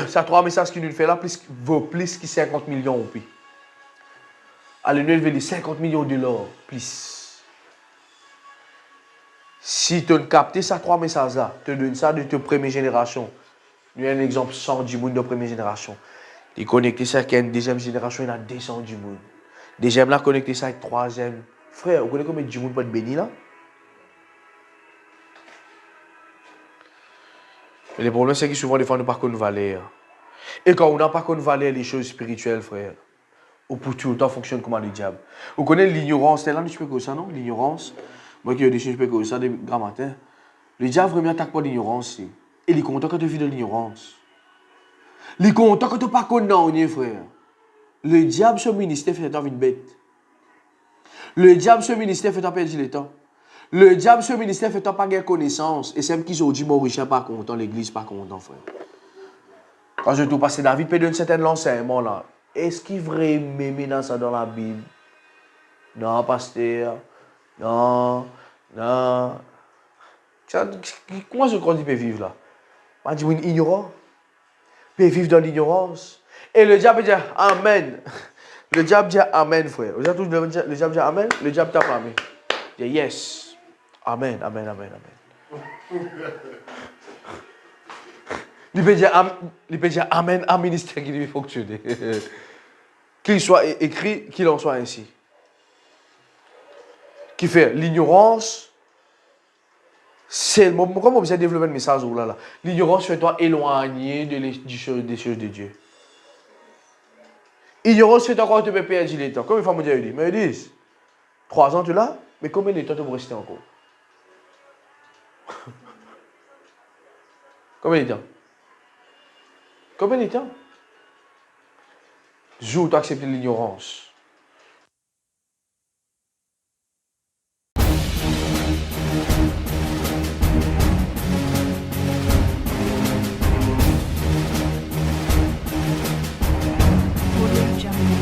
Ça 3 messages qui nous fait là vaut plus que 50 millions roupies. Allez, nous avons 50 millions de dollars, plus. Si tu as capté ça 3 messages là, tu donnes ça de ta première génération. Nous avons un exemple 100 du monde de première génération. Tu connecté ça avec une deuxième génération, il y a 200 du monde. Deuxième là, connecté ça avec troisième. Frère, vous connaissez combien de monde peut être béni là? Et le problème, c'est que souvent, des fois, nous n'avons pas de valeur. Et quand on n'a pas de valeur, les choses spirituelles, frère, ou pour tout le temps, fonctionne comme le diable. Vous connaissez l'ignorance, c'est là, je peux que ça, non? L'ignorance. Moi qui ai des choses, je peux que ça, des grands matins. Le diable vraiment attaque pas l'ignorance. Et il est content quand tu vis de l'ignorance. Il est content quand tu n'as pas de frère. Le diable, ce ministère, fait une bête. Le diable, ce ministère, fait perdre le temps. Le diable, ce ministère, fait pas gagner connaissance. Et c'est même qui ont dit, mon riche, pas content, l'église, pas content, frère. Quand je te passe, David peut donner certains enseignements là. Est-ce qu'il vraiment m'aimer dans ça dans la Bible? Non, pasteur. Non. Non. Comment je crois qu'il peut vivre là? Je dis, oui, ignorant. Il peut vivre dans l'ignorance. Et le diable dit, Amen. Le diable dit Amen, frère. Le diable dit Amen. Le diable tape Amen. Il dit Yes. Amen, Amen, Amen, Amen. Il peut dire Amen à un ministère qui lui fonctionne. Qu'il soit écrit, qu'il en soit ainsi. Qui fait l'ignorance, c'est. Comment vous avez développé le message là? L'ignorance fait toi éloigner des choses de Dieu. Ignorance fait encore te perdre le temps. Combien de fois me dit? Mais ils disent 3 ans tu l'as, mais combien de temps tu peux rester encore? Combien de temps? Combien de temps? Joue, tu acceptes l'ignorance. Audio Jungle.